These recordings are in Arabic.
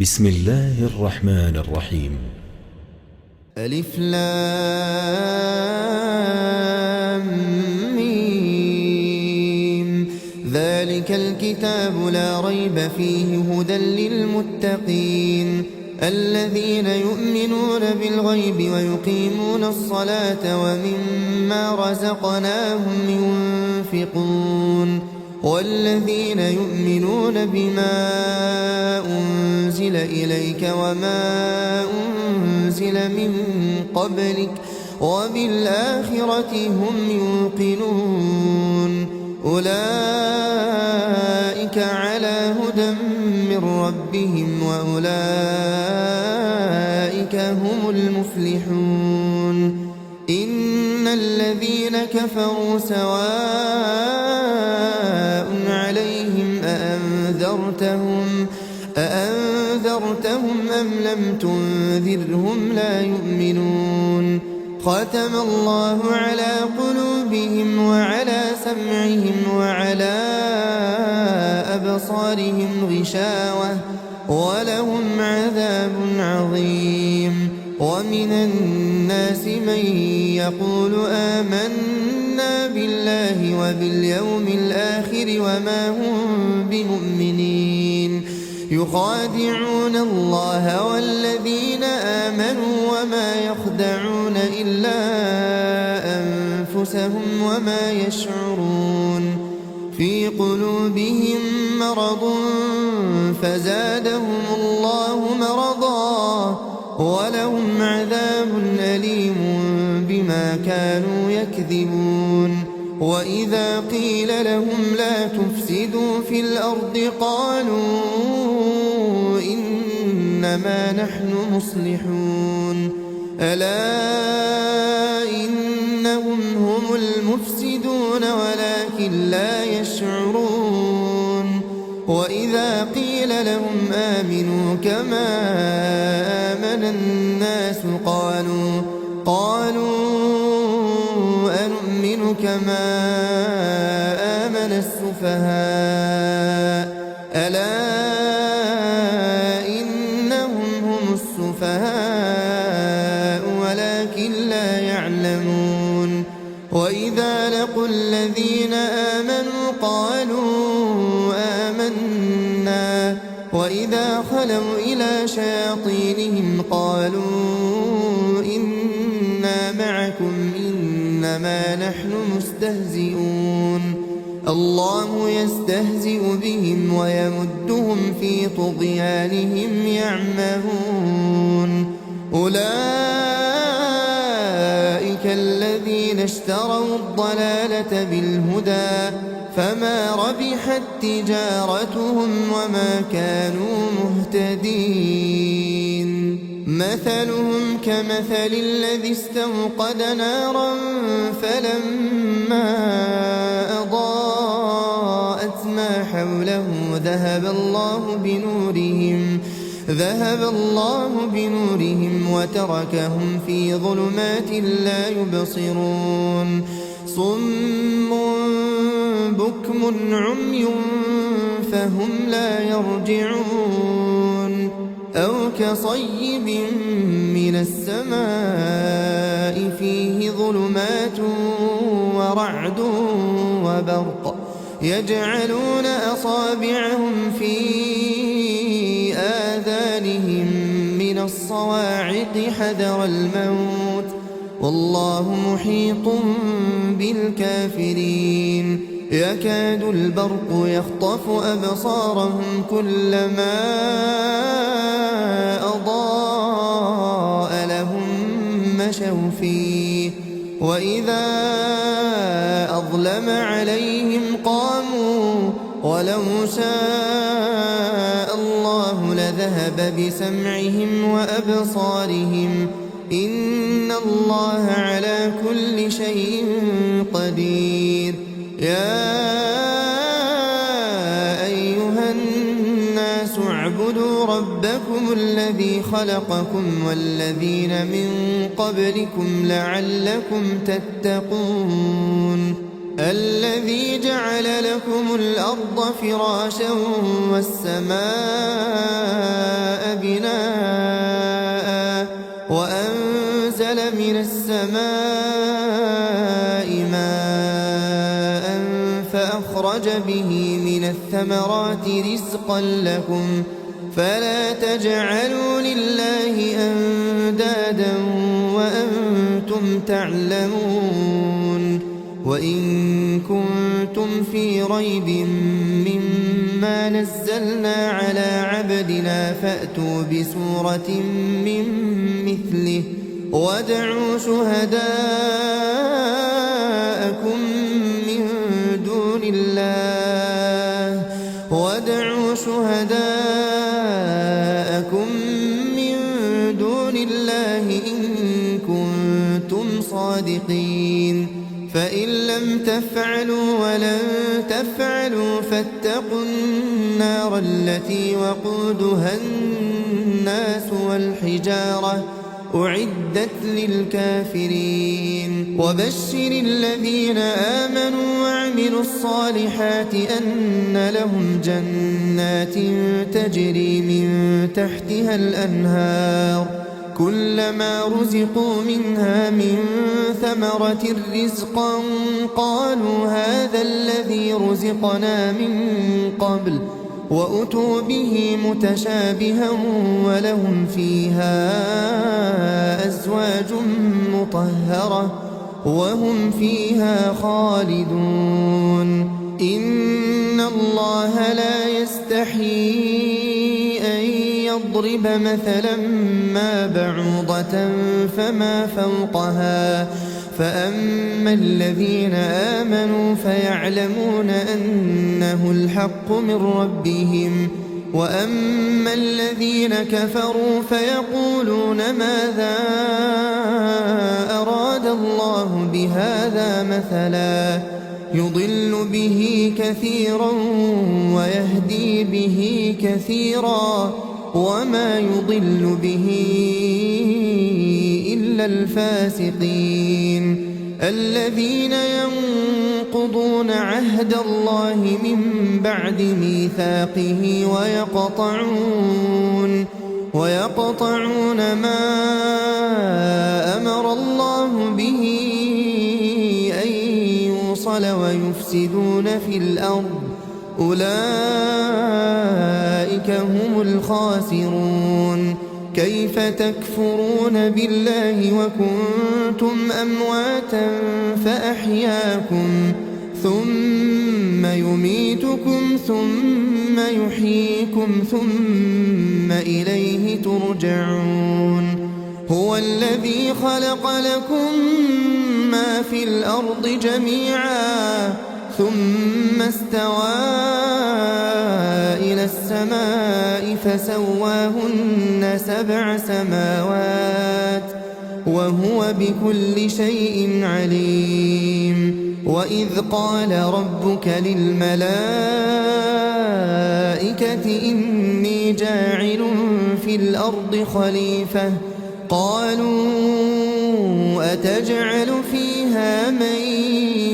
بسم الله الرحمن الرحيم. ألف لام ميم. ذلك الكتاب لا ريب فيه هدى للمتقين الذين يؤمنون بالغيب ويقيمون الصلاة ومما رزقناهم ينفقون والذين يؤمنون بما أنزل إليك وما أنزل من قبلك وبالآخرة هم يوقنون أولئك على هدى من ربهم وأولئك هم المفلحون إن الذين كفروا سواء عليهم أأنذرتهم أم لم تنذرهم لا يؤمنون ختم الله على قلوبهم وعلى سمعهم وعلى أبصارهم غشاوة ولهم عذاب عظيم ومن الناس من يقول آمنا بالله وباليوم الآخر وما هم بمؤمنين يخادعون الله والذين آمنوا وما يخدعون إلا أنفسهم وما يشعرون في قلوبهم مرض فزادهم الله مرضا ولهم عذاب أليم بما كانوا يكذبون وإذا قيل لهم لا تفسدوا في الأرض قالوا إنما نحن مصلحون ألا إنهم هم المفسدون ولكن لا يشعرون وإذا قيل لهم آمنوا كما آمن الناس قالوا أنؤمن كما آمن السفهاء ألا إنهم هم السفهاء ولكن لا يعلمون وإذا لقوا الذين آمنوا قالوا آمنا وإذا خلوا إلى شياطينهم قالوا إنا معكم إنما نحن مستهزئون الله يستهزئ بهم ويمدهم في طغيانهم يعمهون أولئك الذين اشتروا الضلالة بالهدى فما ربحت تجارتهم وما كانوا مهتدين مثلهم كمثل الذي استوقد نارا فلما أضاءت ما حوله ذهب الله بنورهم وتركهم في ظلمات لا يبصرون صم بكم عمي فهم لا يرجعون أو كصيب من السماء فيه ظلمات ورعد وبرق يجعلون أصابعهم في آذانهم من الصواعق حذر الموت والله محيط بالكافرين يكاد البرق يخطف أبصارهم كلما أضاء لهم مشوا فيه وإذا أظلم عليهم قاموا ولو شاء الله لذهب بسمعهم وأبصارهم إن الله على كل شيء قدير يا أيها الناس اعبدوا ربكم الذي خلقكم والذين من قبلكم لعلكم تتقون الذي جعل لكم الأرض فراشا والسماء بناء وأنزل من السماء ماء فأخرج به من الثمرات رزقا لكم فلا تجعلوا لله أندادا وأنتم تعلمون وإن كنتم في ريب مما نزلنا على عبدنا فأتوا بسورة من مثله وادعوا شهداءكم من دون الله إن كنتم صادقين فإن لم تفعلوا ولن تفعلوا فاتقوا النار التي وقودها الناس والحجارة أعدت للكافرين وبشر الذين آمنوا وعملوا الصالحات أن لهم جنات تجري من تحتها الأنهار كلما رزقوا منها من ثمرة رزقا قالوا هذا الذي رزقنا من قبل وأتوا به متشابها ولهم فيها أزواج مطهرة وهم فيها خالدون إن الله لا يستحيي أن يضرب مثلا ما بعوضة فما فوقها فأما الذين آمنوا فيعلمون أنه الحق من ربهم وأما الذين كفروا فيقولون ماذا أراد الله بهذا مثلا يضل به كثيرا ويهدي به كثيرا وما يضل به إلا الفاسقين الذين ينقضون عهد الله من بعد ميثاقه ويقطعون ما أمر الله به أن يوصل ويفسدون في الأرض أولئك هم الخاسرون كيف تكفرون بالله وكنتم أمواتا فأحياكم ثم يميتكم ثم يحييكم ثم إليه ترجعون هو الذي خلق لكم ما في الأرض جميعا ثم استوى إلى السماء فسواهن 7 سماوات وهو بكل شيء عليم وإذ قال ربك للملائكة إني جاعل في الأرض خليفة قالوا أتجعل فيها من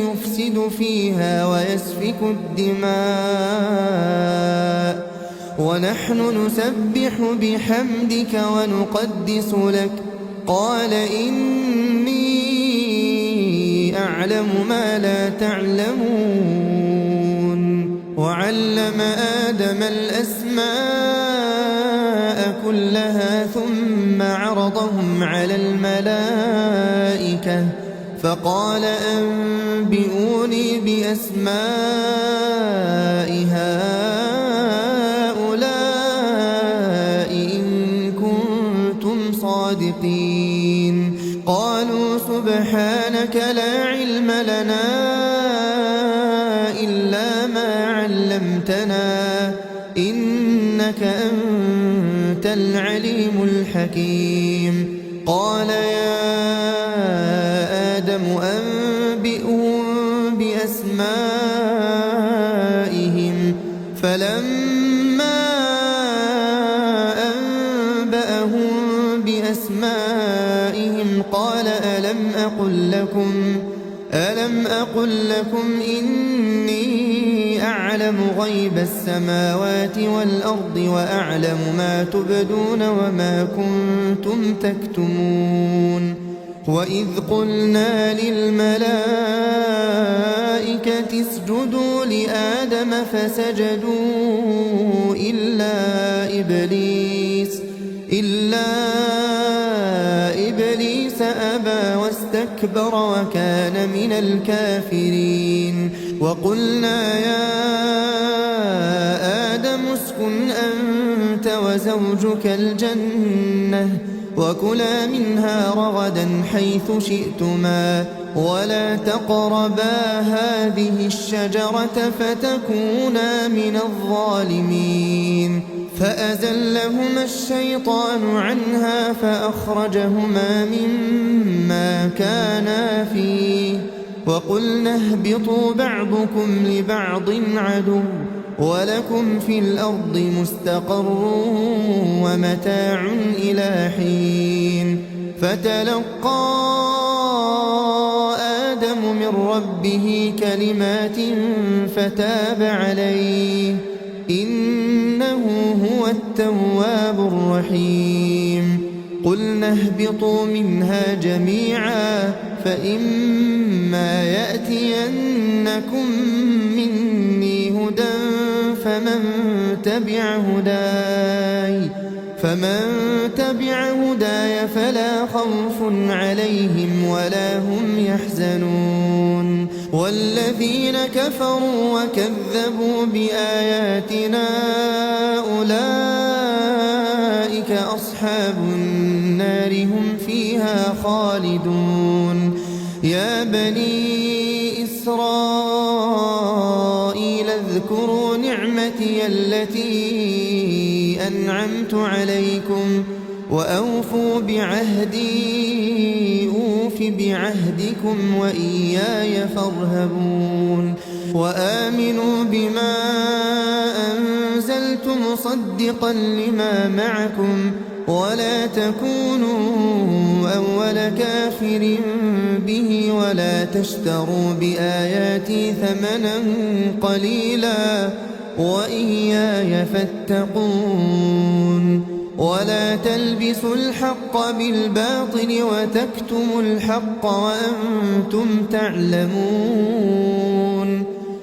يفسد فيها ويسفك الدماء ونحن نسبح بحمدك ونقدس لك قال إني أعلم ما لا تعلمون وعلم آدم الأسماء كلها ثم عرضهم على الملائكة فقال أنبئوني بأسماء هؤلاء إن كنتم صادقين قالوا سبحانك لا علم لنا إلا ما علمتنا إنك أنت العليم الحكيم قال يا آدم أنبئهم بأسمائهم فلما أنبأهم بأسمائهم قال ألم أقل لكم إني أعلم غيب السماوات والأرض وأعلم ما تبدون وما كنتم تكتمون وإذ قلنا للملائكة اسجدوا لآدم فسجدوا إلا إبليس أبى واستكبر وكان من الكافرين وقلنا يا آدم اسكن أنت وزوجك الجنة وكلا منها رغدا حيث شئتما ولا تقربا هذه الشجرة فتكونا من الظالمين فأزلهما الشيطان عنها فأخرجهما مما كانا فيه وقلنا اهبطوا بعضكم لبعض عدو ولكم في الأرض مستقر ومتاع إلى حين فتلقى آدم من ربه كلمات فتاب عليه إنه هو التواب الرحيم قلنا اهبطوا منها جميعا فإما يأتينكم مني هدى فمن تبع هداي فلا خوف عليهم ولا هم يحزنون والذين كفروا وكذبوا بآياتنا أولئك أصحاب النار هم فيها خالدون يا بني إسرائيل اذكروا نعمتي التي أنعمت عليكم وأوفوا بعهدي أوف بعهدكم وإياي فارهبون وآمنوا بما أنزلت مصدقا لما معكم ولا تكونوا أول كافر به ولا تشتروا بآياتي ثمنا قليلا وإياي فاتقون ولا تلبسوا الحق بالباطل وتكتموا الحق وأنتم تعلمون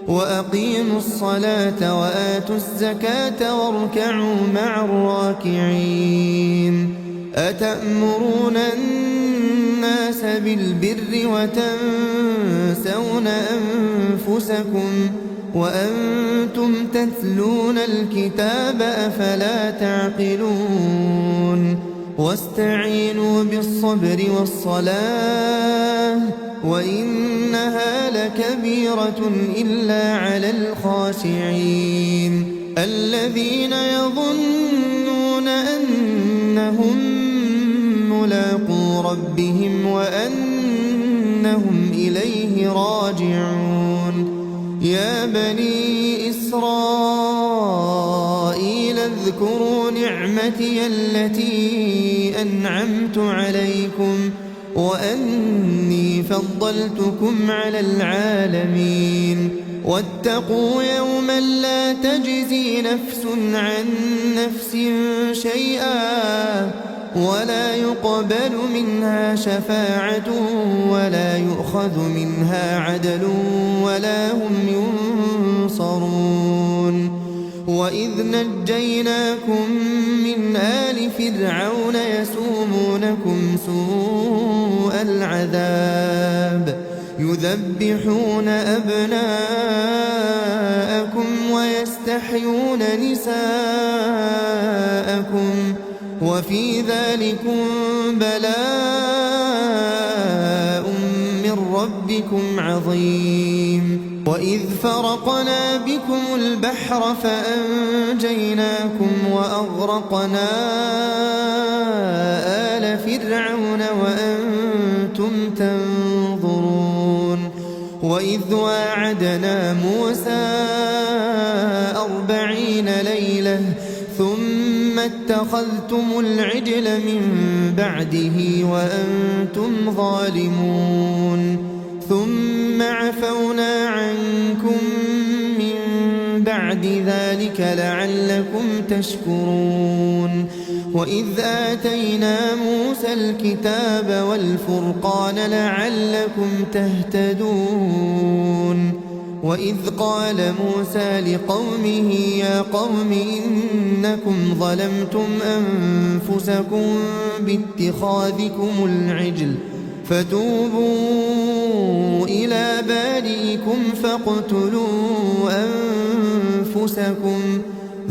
وأقيموا الصلاة وآتوا الزكاة واركعوا مع الراكعين أتأمرون الناس بالبر وتنسون أنفسكم وأنتم تتلون الكتاب أفلا تعقلون واستعينوا بالصبر والصلاة وإنها لكبيرة إلا على الخاشعين الذين يظنون أنهم ملاقو ربهم وأنهم إليه راجعون يا بني إسرائيل اذكروا نعمتي التي أنعمت عليكم وأني فضلتكم على العالمين واتقوا يوما لا تجزي نفس عن نفس شيئا ولا يقبل منها شفاعة ولا يؤخذ منها عدل ولا هم ينصرون وإذ نجيناكم من آل فرعون يسومونكم سوء العذاب يذبحون أبناءكم ويستحيون نساءكم وفي ذلكم بلاء من ربكم عظيم وإذ فرقنا بكم البحر فأنجيناكم وأغرقنا آل فرعون وأنتم تنظرون وإذ واعدنا موسى 40 ليلة ثم اتخذتم العجل من بعده وأنتم ظالمون ثم عفونا عنكم من بعد ذلك لعلكم تشكرون وإذ آتينا موسى الكتاب والفرقان لعلكم تهتدون وإذ قال موسى لقومه يا قوم إنكم ظلمتم أنفسكم باتخاذكم العجل فتوبوا إلى بارئكم فاقتلوا أنفسكم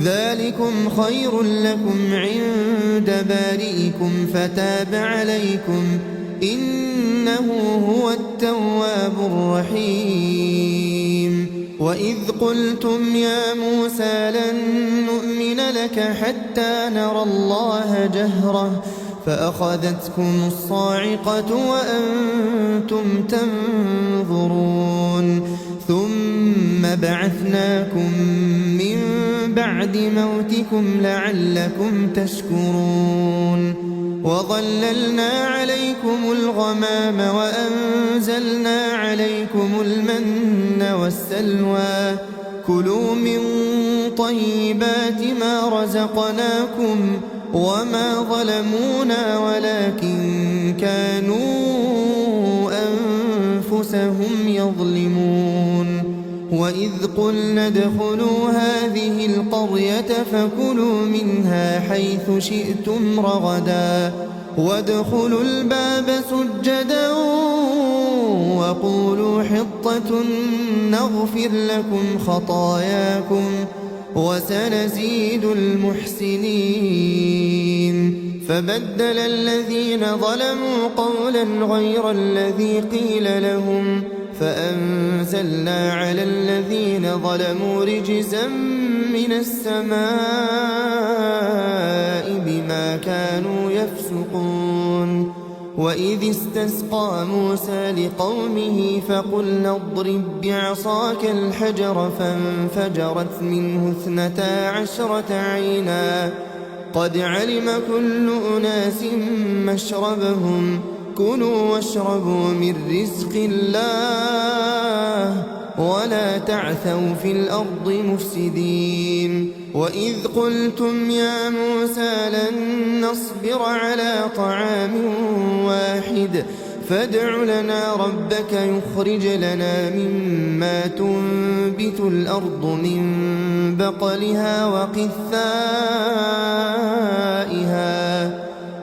ذلكم خير لكم عند بارئكم فتاب عليكم إنه هو التواب الرحيم وإذ قلتم يا موسى لن نؤمن لك حتى نرى الله جهرة فأخذتكم الصاعقة وأنتم تنظرون ثم بعثناكم من بعد موتكم لعلكم تشكرون وظللنا عليكم الغمام وأنزلنا عليكم المن والسلوى كلوا من طيبات ما رزقناكم وما ظلمونا ولكن كانوا أنفسهم يظلمون وإذ قلنا ادخلوا هذه القرية فكلوا منها حيث شئتم رغدا وادخلوا الباب سجدا وقولوا حطة نغفر لكم خطاياكم وسنزيد المحسنين فبدل الذين ظلموا قولا غير الذي قيل لهم فأنزلنا على الذين ظلموا رجزا من السماء بما كانوا يفسقون وإذ استسقى موسى لقومه فقلنا اضرب بعصاك الحجر فانفجرت منه 12 عينا قد علم كل أناس مشربهم كلوا واشربوا من رزق الله ولا تعثوا في الأرض مفسدين وإذ قلتم يا موسى لن نصبر على طعام واحد فادع لنا ربك يخرج لنا مما تنبت الأرض من بقلها وقثائها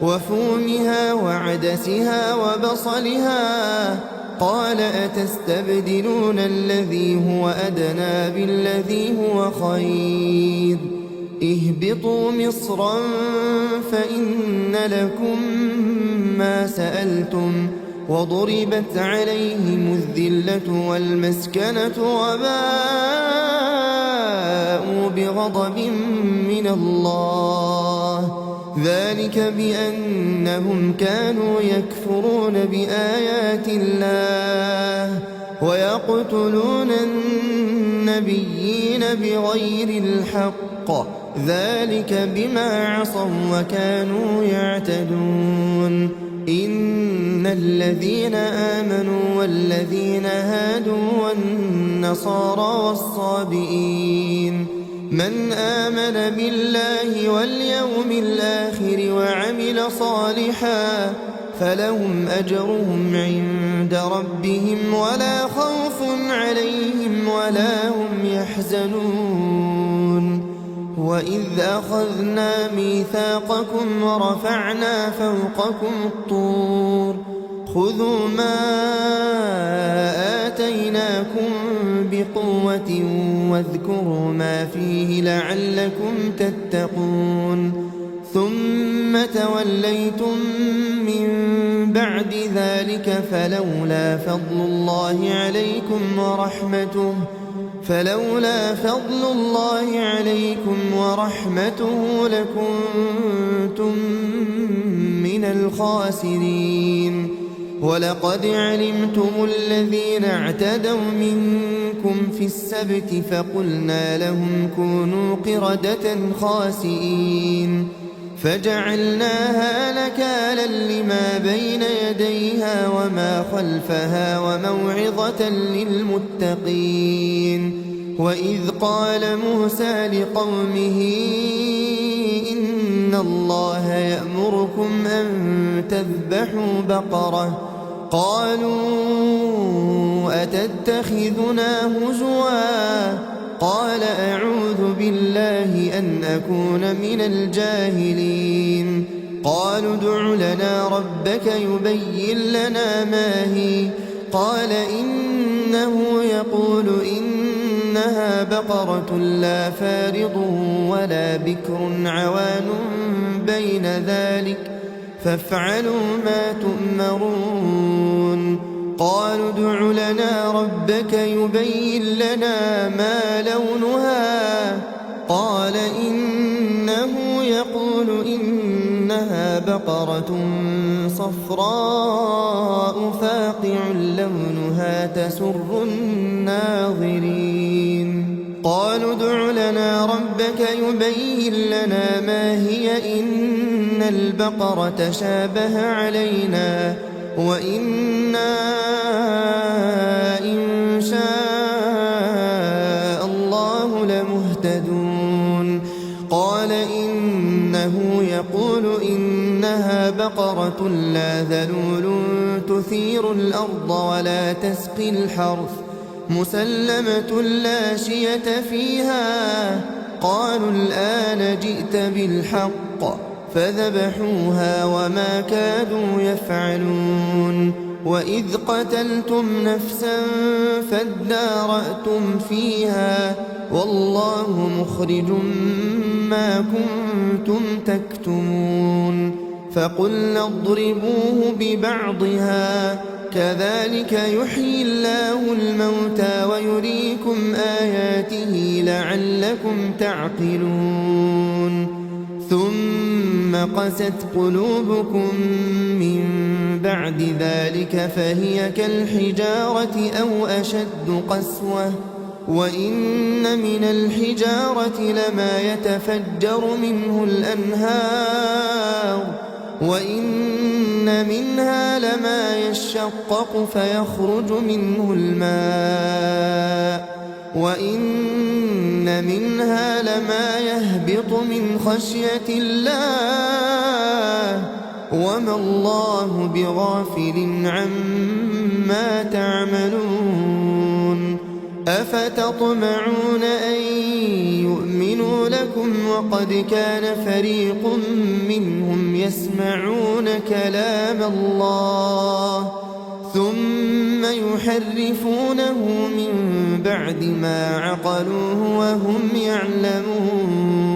وفومها وعدسها وبصلها قال أتستبدلون الذي هو أدنى بالذي هو خير اهبطوا مصرا فإن لكم ما سألتم وضربت عليهم الذلة والمسكنة وباءوا بغضب من الله ذلك بأنهم كانوا يكفرون بآيات الله ويقتلون النبيين بغير الحق ذلك بما عصوا وكانوا يعتدون إن الذين آمنوا والذين هادوا والنصارى والصابئين من آمن بالله واليوم الآخر وعمل صالحا فلهم أجرهم عند ربهم ولا خوف عليهم ولا هم يحزنون وإذ أخذنا ميثاقكم ورفعنا فوقكم الطور خذوا ما آتيناكم بقوة واذكروا ما فيه لعلكم تتقون ثم توليتم من بعد ذلك فلولا فضل الله عليكم ورحمته لكنتم من الخاسرين ولقد علمتم الذين اعتدوا منكم في السبت فقلنا لهم كونوا قردة خاسئين فجعلناها نكالا لما بين يديها وما خلفها وموعظة للمتقين وإذ قال موسى لقومه إن الله يأمركم أن تذبحوا بقرة قالوا أتتخذنا هزوا قال أعوذ بالله أن أكون من الجاهلين قالوا ادع لنا ربك يبين لنا ما هي قال إنه يقول إنها بقرة لا فارض ولا بكر عوان بين ذلك فافعلوا ما تؤمرون قالوا ادع لنا ربك يبين لنا ما لونها قال إنه يقول إنها بقرة صفراء فاقع لونها تسر الناظرين قالوا ادع لنا ربك يبين لنا ما هي إن البقرة تشابه علينا وإنا إن شاء الله لمهتدون قال إنه يقول إنها بقرة لا ذلول تثير الأرض ولا تسقي الحرث مسلمة لا شية فيها قالوا الآن جئت بالحق فذبحوها وما كادوا يفعلون وإذ قتلتم نفسا فادارأتم فيها والله مخرج ما كنتم تكتمون فقلنا اضربوه ببعضها كذلك يحيي الله الموتى ويريكم آياته لعلكم تعقلون ثم قست قلوبكم من بعد ذلك فهي كالحجارة أو أشد قسوة وإن من الحجارة لما يتفجر منه الأنهار وإن منها لما يشقق فيخرج منه الماء وإن منها لما يهبط من خشية الله وما الله بغافل عما تعملون أفتطمعون أن يؤمنوا لكم وقد كان فريق منهم يسمعون كلام الله ثم يحرفونه من بعد ما عقلوه وهم يعلمون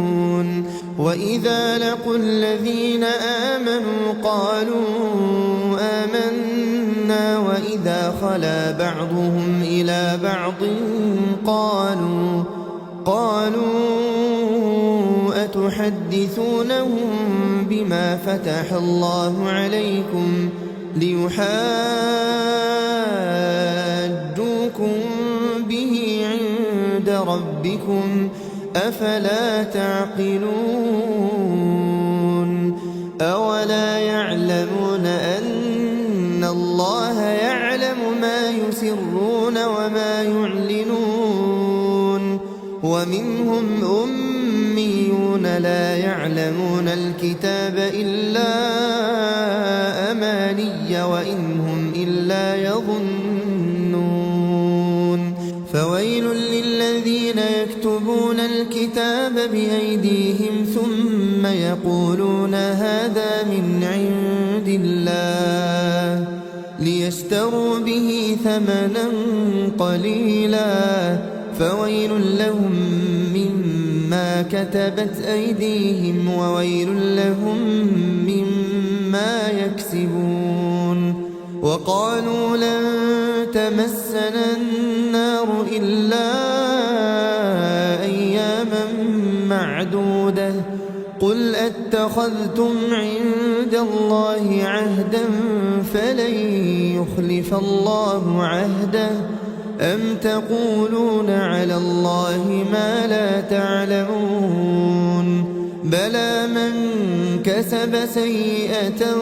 وإذا لقوا الذين آمنوا قالوا آمنا وإذا خلا بعضهم إلى بعض قالوا أتحدثونهم بما فتح الله عليكم ليحاجوكم به عند ربكم أفلا تعقلون أولا يعلمون أن الله يعلم ما يسرون وما يعلنون ومنهم أميون لا يعلمون الكتاب إلا أماني وإن هم إلا يظنون فويل للذين يكتبون الكتاب بأيديهم ثم يقولون هذا من عند الله ليشتروا به ثمنا قليلا فويل لهم مما كتبت أيديهم وويل لهم مما يكسبون وقالوا لن تمسنا النار إلا أياما معدودة قل أتخذتم عند الله عهدا فلن يخلف الله عهده أم تقولون على الله ما لا تعلمون بلى من كسب سيئة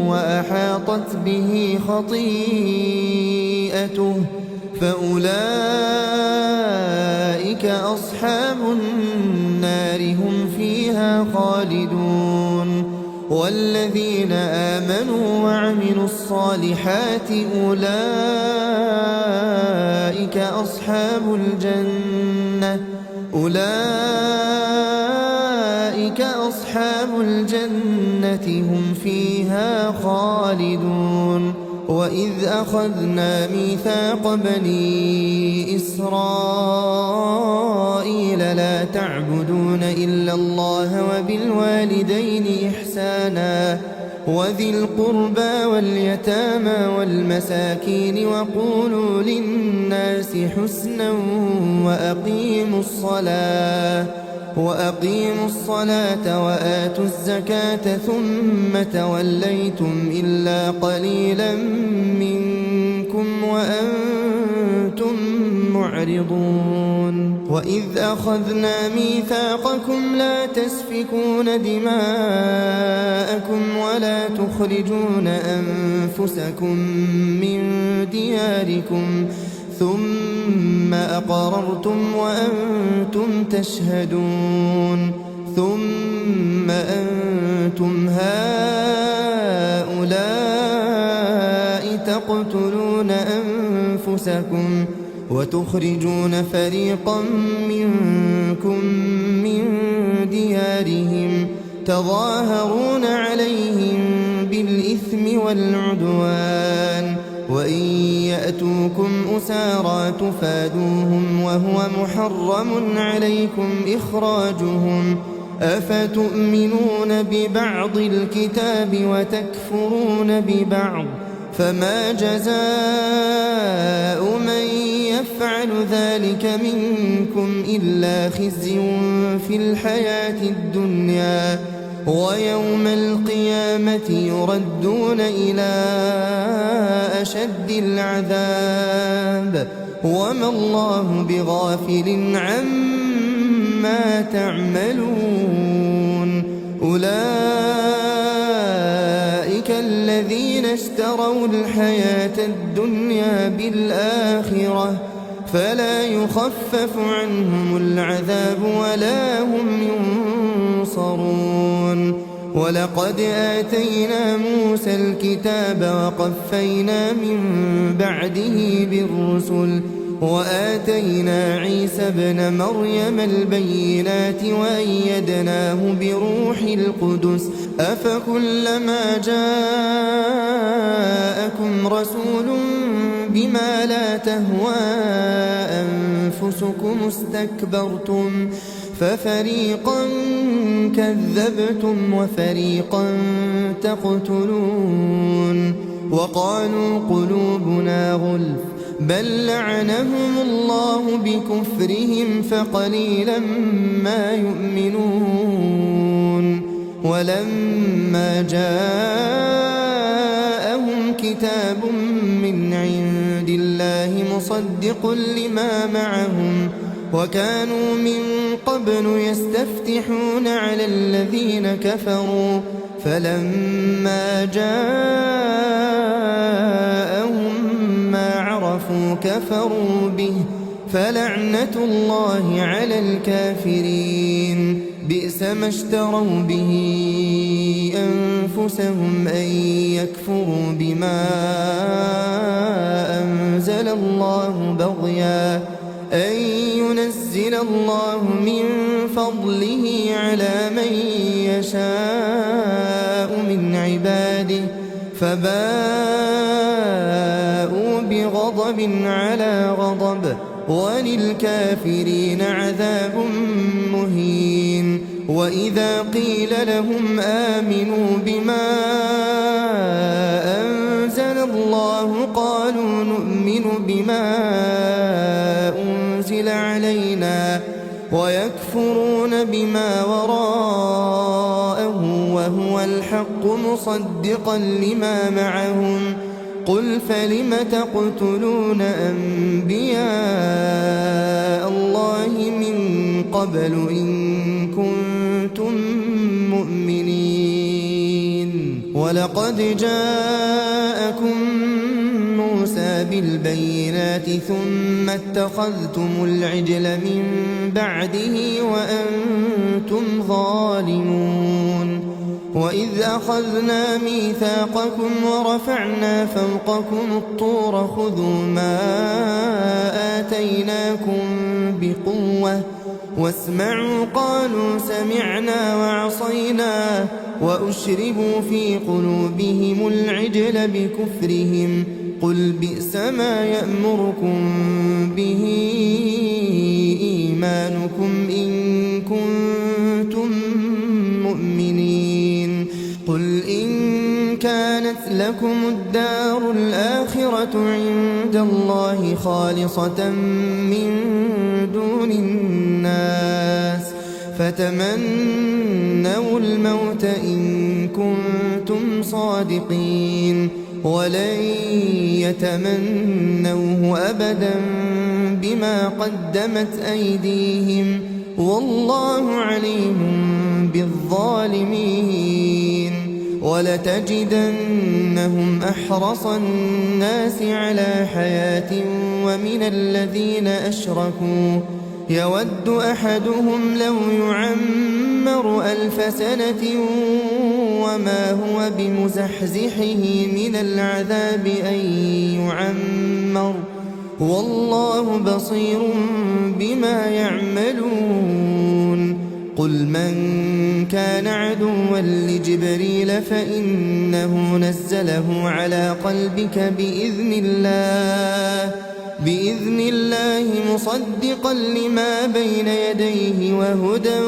وأحاطت به خطيئته فأولئك أصحاب النار هم فيها خالدون والذين آمنوا وعملوا الصالحات أولئك أصحاب الجنة هم فيها خالدون وإذ أخذنا ميثاق بني إسرائيل لا تعبدون إلا الله وبالوالدين إحسانا وذي القربى واليتامى والمساكين وقولوا للناس حسنا وأقيموا الصلاة وآتوا الزكاة ثم توليتم إلا قليلا منكم وأنتم معرضون وإذ أخذنا ميثاقكم لا تسفكون دماءكم ولا تخرجون أنفسكم من دياركم ثم أقررتم وأنتم تشهدون ثم أنتم هؤلاء تقتلون أنفسكم وتخرجون فريقا منكم من ديارهم تظاهرون عليهم بالإثم والعدوان وإن يأتوكم أسارى تفادوهم وهو محرم عليكم إخراجهم أفتؤمنون ببعض الكتاب وتكفرون ببعض فما جزاء من يفعل ذلك منكم إلا خزي في الحياة الدنيا ويوم القيامة يردون إلى أشد العذاب وما الله بغافل عما تعملون أولئك الذين اشتروا الحياة الدنيا بالآخرة فلا يخفف عنهم العذاب ولا هم ينصرون ولقد آتينا موسى الكتاب وقفينا من بعده بالرسل وآتينا عيسى ابن مريم البينات وأيدناه بروح القدس أفكلما جاءكم رسول بما لا تهوى أنفسكم استكبرتم ففريقا كذبتم وفريقا تقتلون وقالوا قلوبنا غلف بل لعنهم الله بكفرهم فقليلا ما يؤمنون ولما جاءهم كتاب من عند الله مصدق لما معهم وكانوا من قبل يستفتحون على الذين كفروا فلما جاءهم ما عرفوا كفروا به فلعنة الله على الكافرين بئس ما اشتروا به أنفسهم أن يكفروا بما أنزل الله بغيا أن ينزل الله من فضله على من يشاء من عباده فباءوا بغضب على غضب وللكافرين عذاب مهين وإذا قيل لهم آمنوا بما أنزل الله قالوا نؤمن بما أنزل علينا ويكفرون بما وراءه وهو الحق مصدقا لما معهم قل فلم تقتلون أنبياء الله من قبل إن كنتم مؤمنين ولقد جاءكم موسى إلا بالبينات ثم اتخذتم العجل من بعده وأنتم ظالمون وإذ أخذنا ميثاقكم ورفعنا فوقكم الطور خذوا ما آتيناكم بقوة واسمعوا قالوا سمعنا وعصينا وأشربوا في قلوبهم العجل بكفرهم قل بئس ما يأمركم به إيمانكم إن كنتم مؤمنين قل إن كانت لكم الدار الآخرة عند الله خالصة من دون الناس فتمنوا الموت إن كنتم صادقين ولن يتمنوه أبدا بما قدمت أيديهم والله عليم بالظالمين ولتجدنهم أحرص الناس على حياة ومن الذين أشركوا يود أحدهم لو يعمر 1000 سنة وما هو بمزحزحه من العذاب أن يعمر والله بصير بما يعملون قل من كان عدوا لجبريل فإنه نزله على قلبك بإذن الله مصدقا لما بين يديه وهدى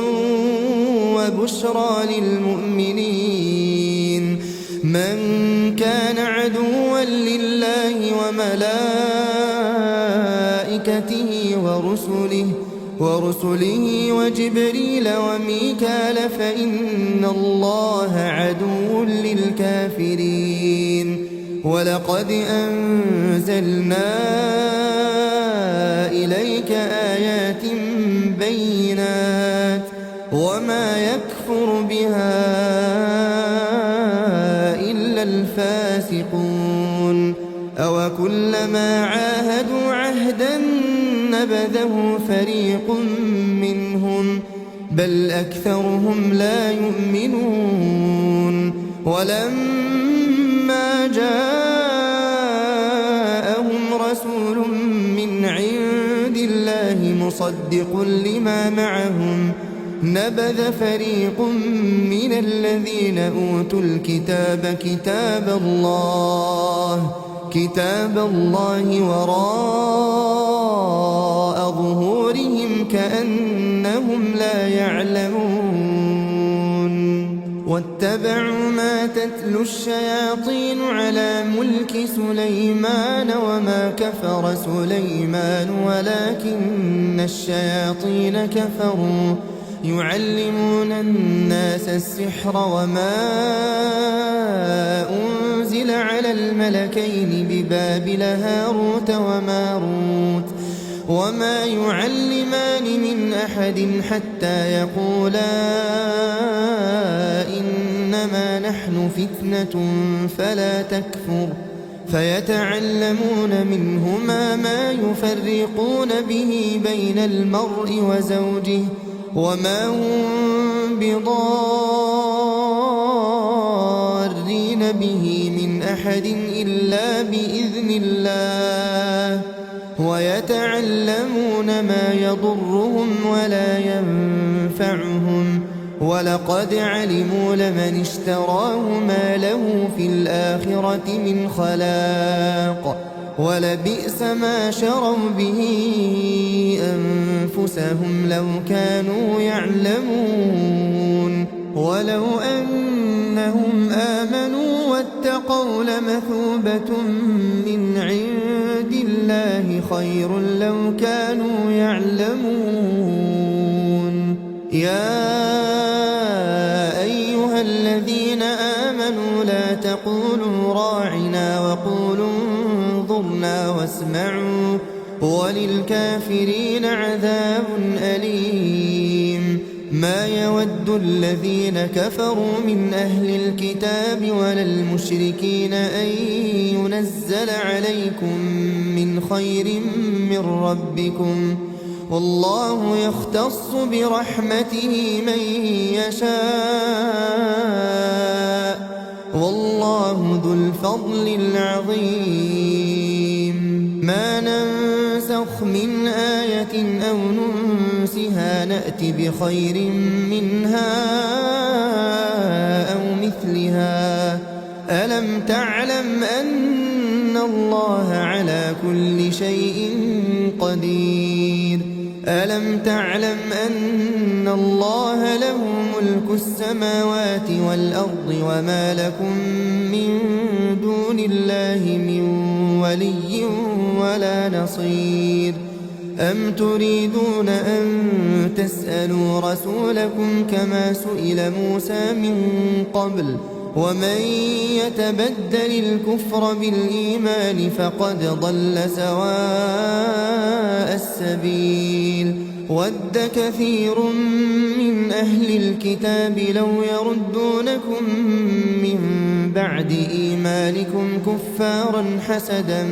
وبشرى للمؤمنين من كان عدوا لله وملائكته ورسله وجبريل وميكال فإن الله عدو للكافرين ولقد أنزلنا إليك آيات بينات وما يكفر بها إلا الفاسقون أوكلما عاهدوا عهدا نبذه فريق منهم بل أكثرهم لا يؤمنون ولما جاءهم رسول من عند الله مصدق لما معهم نبذ فريق من الذين أوتوا الكتاب كتاب الله وراء ظهورهم كأنهم لا يعلمون واتبعوا ما تتلو الشياطين على ملك سليمان وما كفر سليمان ولكن الشياطين كفروا يعلمون الناس السحر وما أنزل على الملكين ببابل هاروت وماروت وما يعلمان من أحد حتى يقولا إنما نحن فتنة فلا تكفر فيتعلمون منهما ما يفرقون به بين المرء وزوجه وما هم بضارين به من أحد إلا بإذن الله ويتعلمون ما يضرهم ولا ينفعهم ولقد علموا لمن اشتراه ما له في الآخرة من خلاق ولبئس ما شروا به أنفسهم لو كانوا يعلمون ولو أنهم آمنوا واتقوا لمثوبة من عند الله خير لو كانوا يعلمون يا أيها الذين آمنوا لا تقولوا راعنا وقولوا انظرنا واسمعوا وللكافرين عذاب أليم ما يود الذين كفروا من أهل الكتاب ولا المشركين أن ينزل عليكم من خير من ربكم والله يختص برحمته من يشاء والله ذو الفضل العظيم ما ننسخ من آية أو ننسها نأت بخير منها أو مثلها ألم تعلم أن الله على كل شيء قدير ألم تعلم أن الله له ملك السماوات والأرض وما لكم من دون الله من ولي ولا نصير أم تريدون أن تسألوا رسولكم كما سئل موسى من قبل ومن يتبدل الكفر بالإيمان فقد ضل سواء السبيل ود كثير من أهل الكتاب لو يردونكم من بعد إيمانكم كفارا حسدا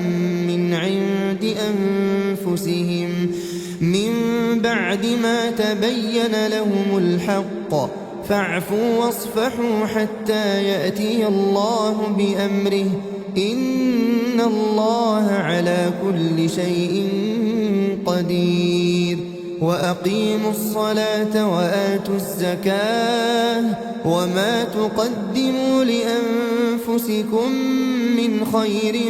من عند أنفسهم من بعد ما تبين لهم الحق فاعفوا واصفحوا حتى يأتي الله بأمره إن الله على كل شيء قدير وأقيموا الصلاة وآتوا الزكاة وما تقدموا لأنفسكم من خير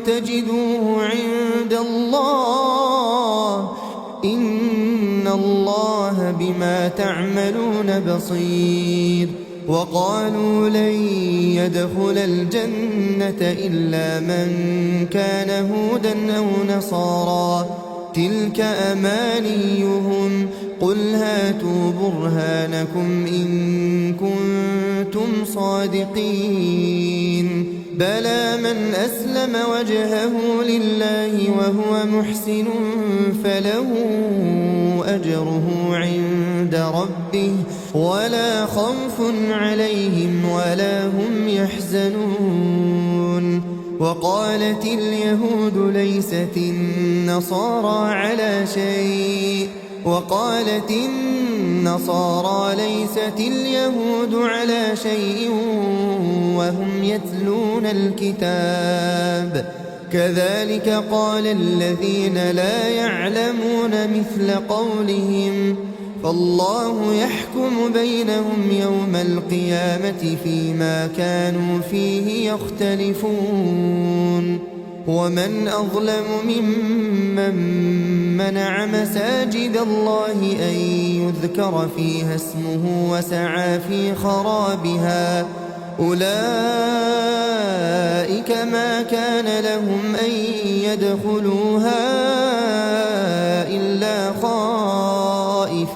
تجدوه عند الله إن الله بما تعملون بصير وقالوا لن يدخل الجنة إلا من كان هودا أو نصارى تلك أمانيهم قل هاتوا برهانكم إن كنتم صادقين بلى من أسلم وجهه لله وهو محسن فله أجره عند ربه ولا خوف عليهم ولا هم يحزنون وقالت اليهود ليست النصارى على شيء وقالت النصارى ليست اليهود على شيء وهم يتلون الكتاب كذلك قال الذين لا يعلمون مثل قولهم فالله يحكم بينهم يوم القيامة فيما كانوا فيه يختلفون ومن أظلم ممن منع مساجد الله أن يذكر فيها اسمه وسعى في خرابها أولئك ما كان لهم أن يدخلوها إلا خائفين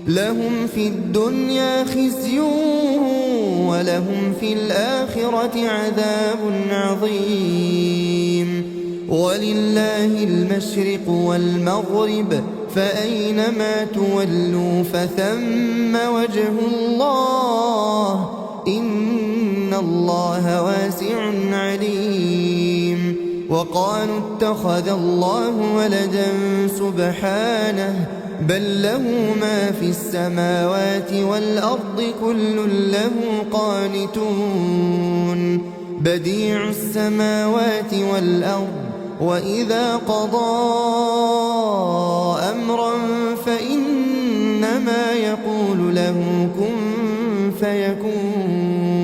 لهم في الدنيا خزي ولهم في الآخرة عذاب عظيم ولله المشرق والمغرب فأينما تولوا فثم وجه الله إن الله واسع عليم وقالوا اتخذ الله ولدا سبحانه بل له ما في السماوات والأرض كل له قانتون بديع السماوات والأرض وإذا قضى أمرا فإنما يقول له كن فيكون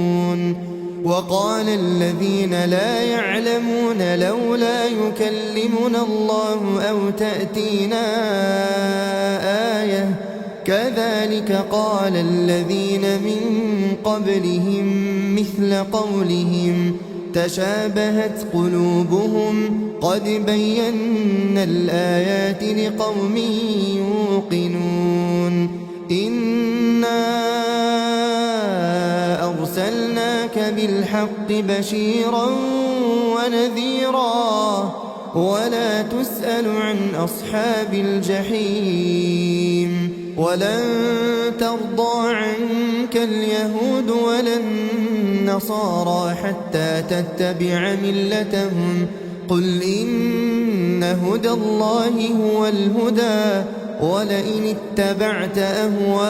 وقال الذين لا يعلمون لولا يكلمنا الله أو تأتينا آية كذلك قال الذين من قبلهم مثل قولهم تشابهت قلوبهم قد بينا الآيات لقوم يوقنون إنا أرسلناك بالحق بشيرا ونذيرا ولا تسأل عن أصحاب الجحيم ولن ترضى عنك اليهود ولا النصارى حتى تتبع ملتهم قل إن هدى الله هو الهدى ولئن اتبعت أهواءهم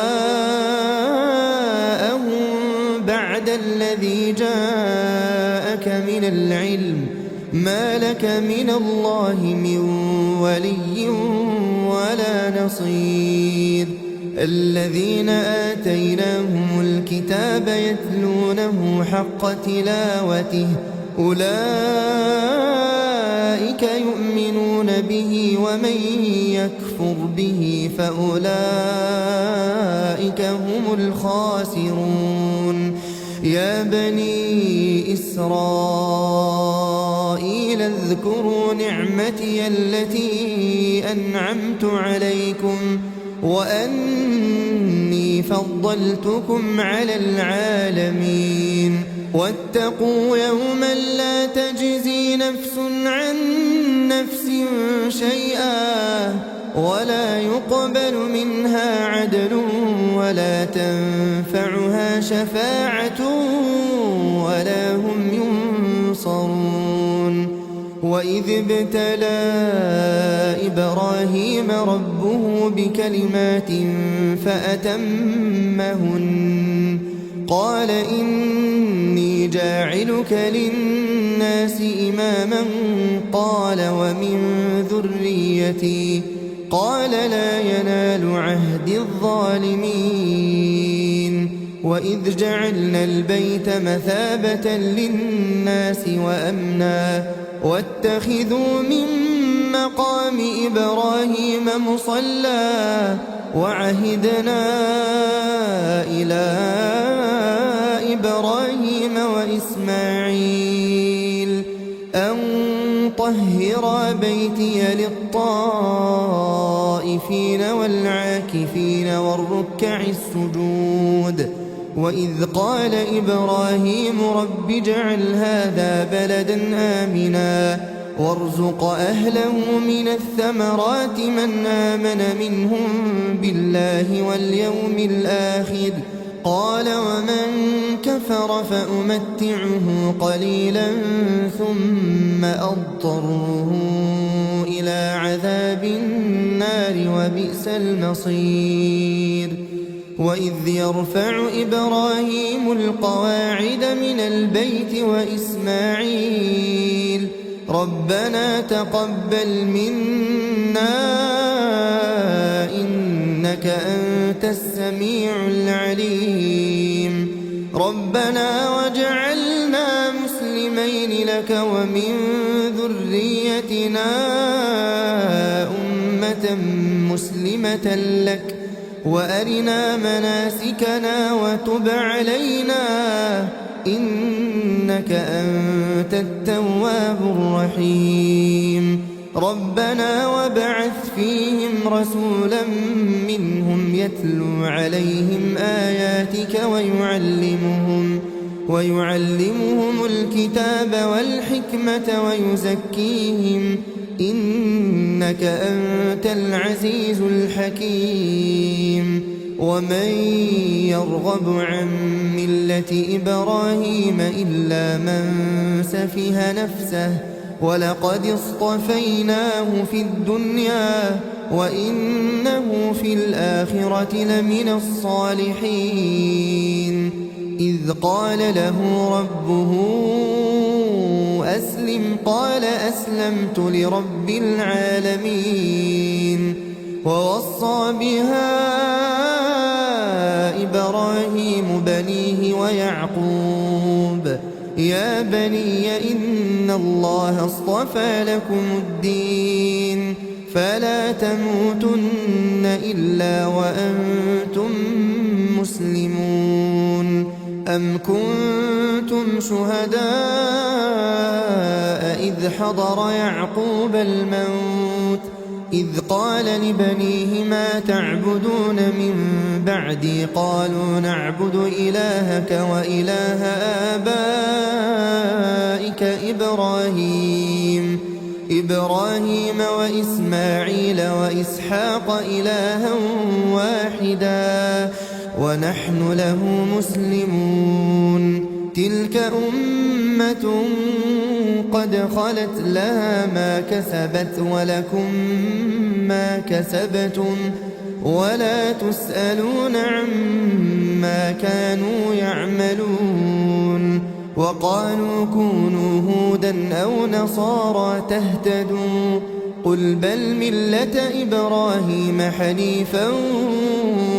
بعد الذي جاءك من العلم ما لك من الله من ولي ولا نصير الذين آتيناهم الكتاب يتلونه حق تلاوته أولئك يؤمنون به ومن يكفر به فأولئك هم الخاسرون يا بني إسرائيل اذكروا نعمتي التي أنعمت عليكم وأني فضلتكم على العالمين واتقوا يوما لا تجزي نفس عن نفس شيئا ولا يقبل منها عدل ولا تنفعها شفاعة ولا هم ينصرون وإذ ابتلى إبراهيم ربه بكلمات فأتمهن قال إني جاعلك للناس إماما قال ومن ذريتي قال لا ينال عهد الظالمين وإذ جعلنا البيت مثابة للناس وأمنا واتخذوا من مقام إبراهيم مصلى وعهدنا إلى إبراهيم وإسماعيل أن طهرا بيتي للطائفين والعاكفين والركع السجود وإذ قال إبراهيم رب اجعل هذا بلدا آمنا وارزق أهله من الثمرات من آمن منهم بالله واليوم الآخر قال ومن كفر فأمتعه قليلا ثم أضطره إلى عذاب النار وبئس المصير وإذ يرفع إبراهيم القواعد من البيت وإسماعيل ربنا تقبل منا إنك أنت السميع العليم ربنا واجعلنا مسلمين لك ومن ذريتنا أمة مسلمة لك وأرنا مناسكنا وتب علينا إنك أنت التواب الرحيم ربنا وابعث فيهم رسولا منهم يتلو عليهم آياتك ويعلمهم الكتاب والحكمة ويزكيهم إنك أنت العزيز الحكيم ومن يرغب عن ملة إبراهيم إلا من سفه نفسه ولقد اصطفيناه في الدنيا وإنه في الآخرة لمن الصالحين إذ قال له ربه أسلم قال أسلمت لرب العالمين ووصى بها إبراهيم بنيه ويعقوب يا بني إن الله اصطفى لكم الدين فلا تموتن إلا وأنتم مسلمون أم كنتم شهداء إذ حضر يعقوب الموت إذ قال لبنيه ما تعبدون من بعدي قالوا نعبد إلهك وإله آبائك إبراهيم وإسماعيل وإسحاق إلها واحدا ونحن له مسلمون تلك أمة قد خلت لها ما كسبت ولكم ما كسبتم ولا تسألون عما كانوا يعملون وقالوا كونوا هودا أو نصارى تهتدوا قل بل ملة إبراهيم حنيفا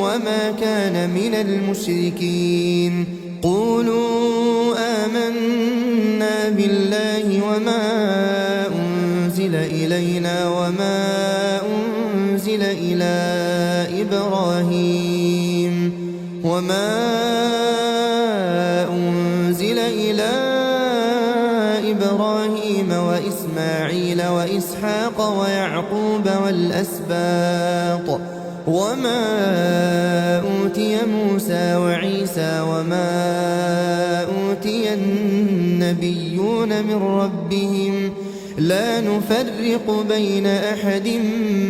وما كان من المشركين قولوا آمنا بالله وما أنزل إلينا وما أنزل إلى إبراهيم وإسماعيل وإسحاق ويعقوب والأسباط وما أوتي موسى وعيسى وما أوتي النبيون من ربهم لا نفرق بين أحد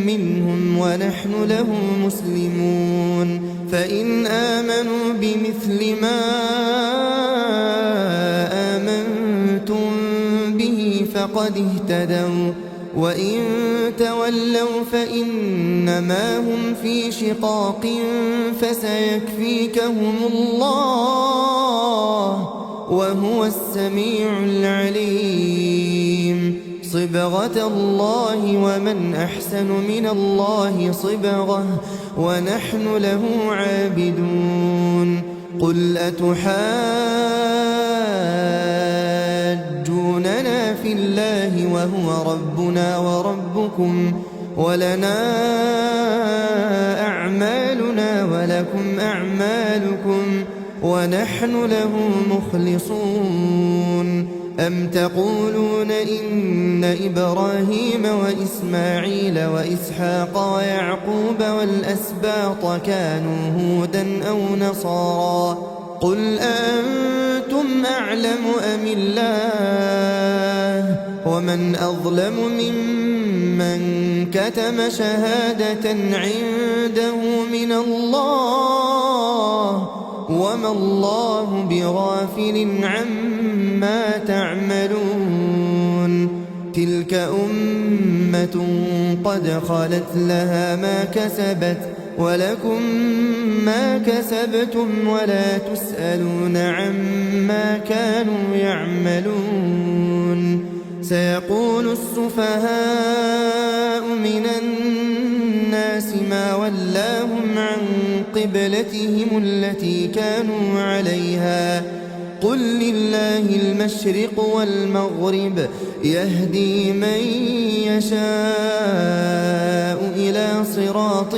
منهم ونحن له مسلمون فإن آمنوا بمثل ما آمنتم به فقد اهتدوا وإن تولوا فإنما هم في شقاق فسيكفيكهم الله وهو السميع العليم صبغة الله ومن أحسن من الله صبغة ونحن له عابدون قل أتحاجوننا في الله وهو ربنا وربكم ولنا أعمالنا ولكم أعمالكم ونحن له مخلصون أم تقولون إن إبراهيم وإسماعيل وإسحاق ويعقوب والأسباط كانوا هودا أو نصارى قل أنتم أعلم أم الله ومن أظلم ممن كتم شهادة عنده من الله وما الله بغافل عما تعملون تلك أمة قد خلت لها ما كسبت ولكم ما كسبتم ولا تسألون عما كانوا يعملون سيقول السفهاء من الناس ما ولاهم عن قبلتهم التي كانوا عليها قل لله المشرق والمغرب يهدي من يشاء إلى صراط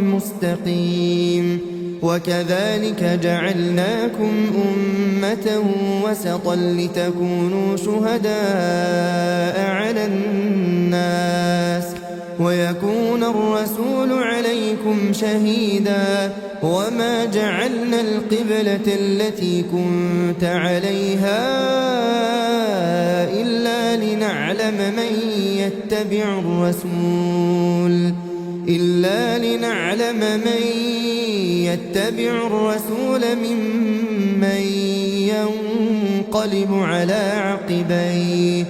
مستقيم وكذلك جعلناكم أمة وسطا لتكونوا شهداء على الناس ويكون الرسول عليكم شهيدا وما جعلنا القبلة التي كنت عليها إلا لنعلم من يتبع الرسول ممن ينقلب على عقبيه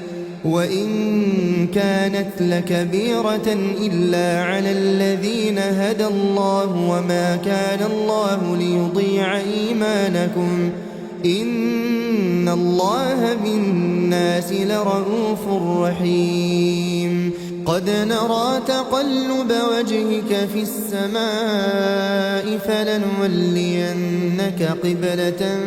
وإن كانت لكبيرة إلا على الذين هدى الله وما كان الله ليضيع إيمانكم إن الله بالناس لرؤوف رحيم قد نرى تقلب وجهك في السماء فلنولينك قبلة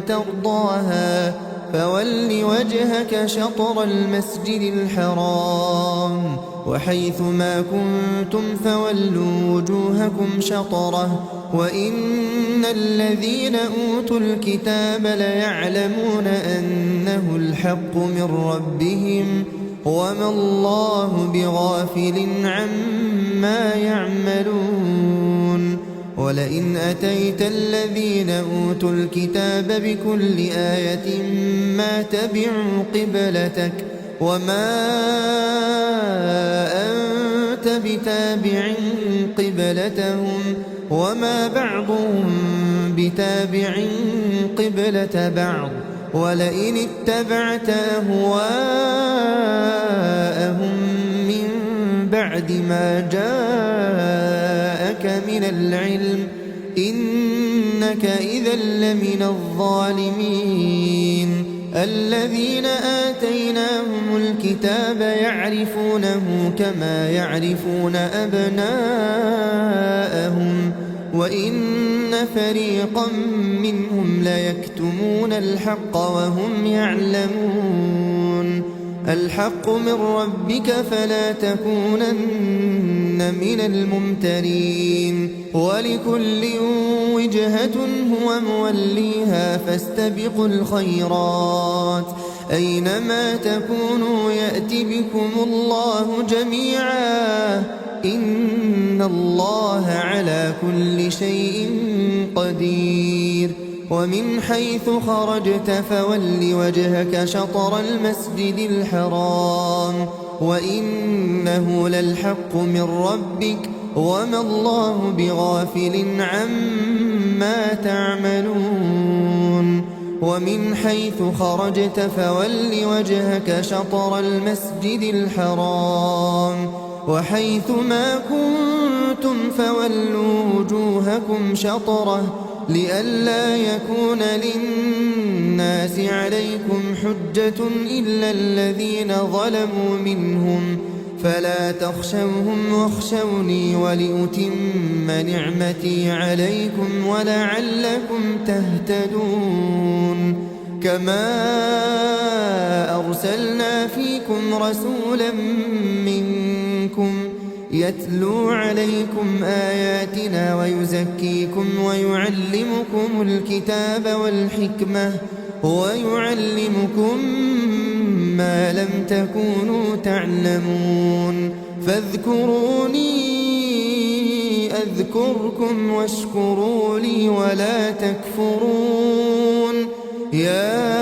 ترضاها فول وجهك شطر المسجد الحرام وحيث ما كنتم فولوا وجوهكم شطره وإن الذين أوتوا الكتاب ليعلمون أنه الحق من ربهم وما الله بغافل عما يعملون ولئن أتيت الذين أوتوا الكتاب بكل آية ما تبعوا قبلتك وما أنت بتابع قبلتهم وما بعضهم بتابع قبلة بعض ولئن اتبعت أهواءهم من بعد ما جاءك من العلم إنك إذا لمن الظالمين. الذين آتيناهم الكتاب يعرفونه كما يعرفون أبناءهم وإن فريقا منهم ليكتمون الحق وهم يعلمون. الحق من ربك فلا تكونن من الممترين. ولكل وجهة هو موليها فاستبقوا الخيرات أينما تكونوا يأت بكم الله جميعا إن الله على كل شيء قدير. ومن حيث خرجت فول وجهك شطر المسجد الحرام وإنه للحق من ربك وما الله بغافل عما تعملون. ومن حيث خرجت فول وجهك شطر المسجد الحرام وحيث ما كنتم فولوا وجوهكم شطره لئلا يكون للناس عليكم حجة إلا الذين ظلموا منهم فلا تخشوهم واخشوني ولأتم نعمتي عليكم ولعلكم تهتدون. كما أرسلنا فيكم رسولا منكم يتلو عليكم آياتنا ويزكيكم ويعلمكم الكتاب والحكمة ويعلمكم ما لم تكونوا تعلمون. فاذكروني أذكركم واشكروا لي ولا تكفرون. يا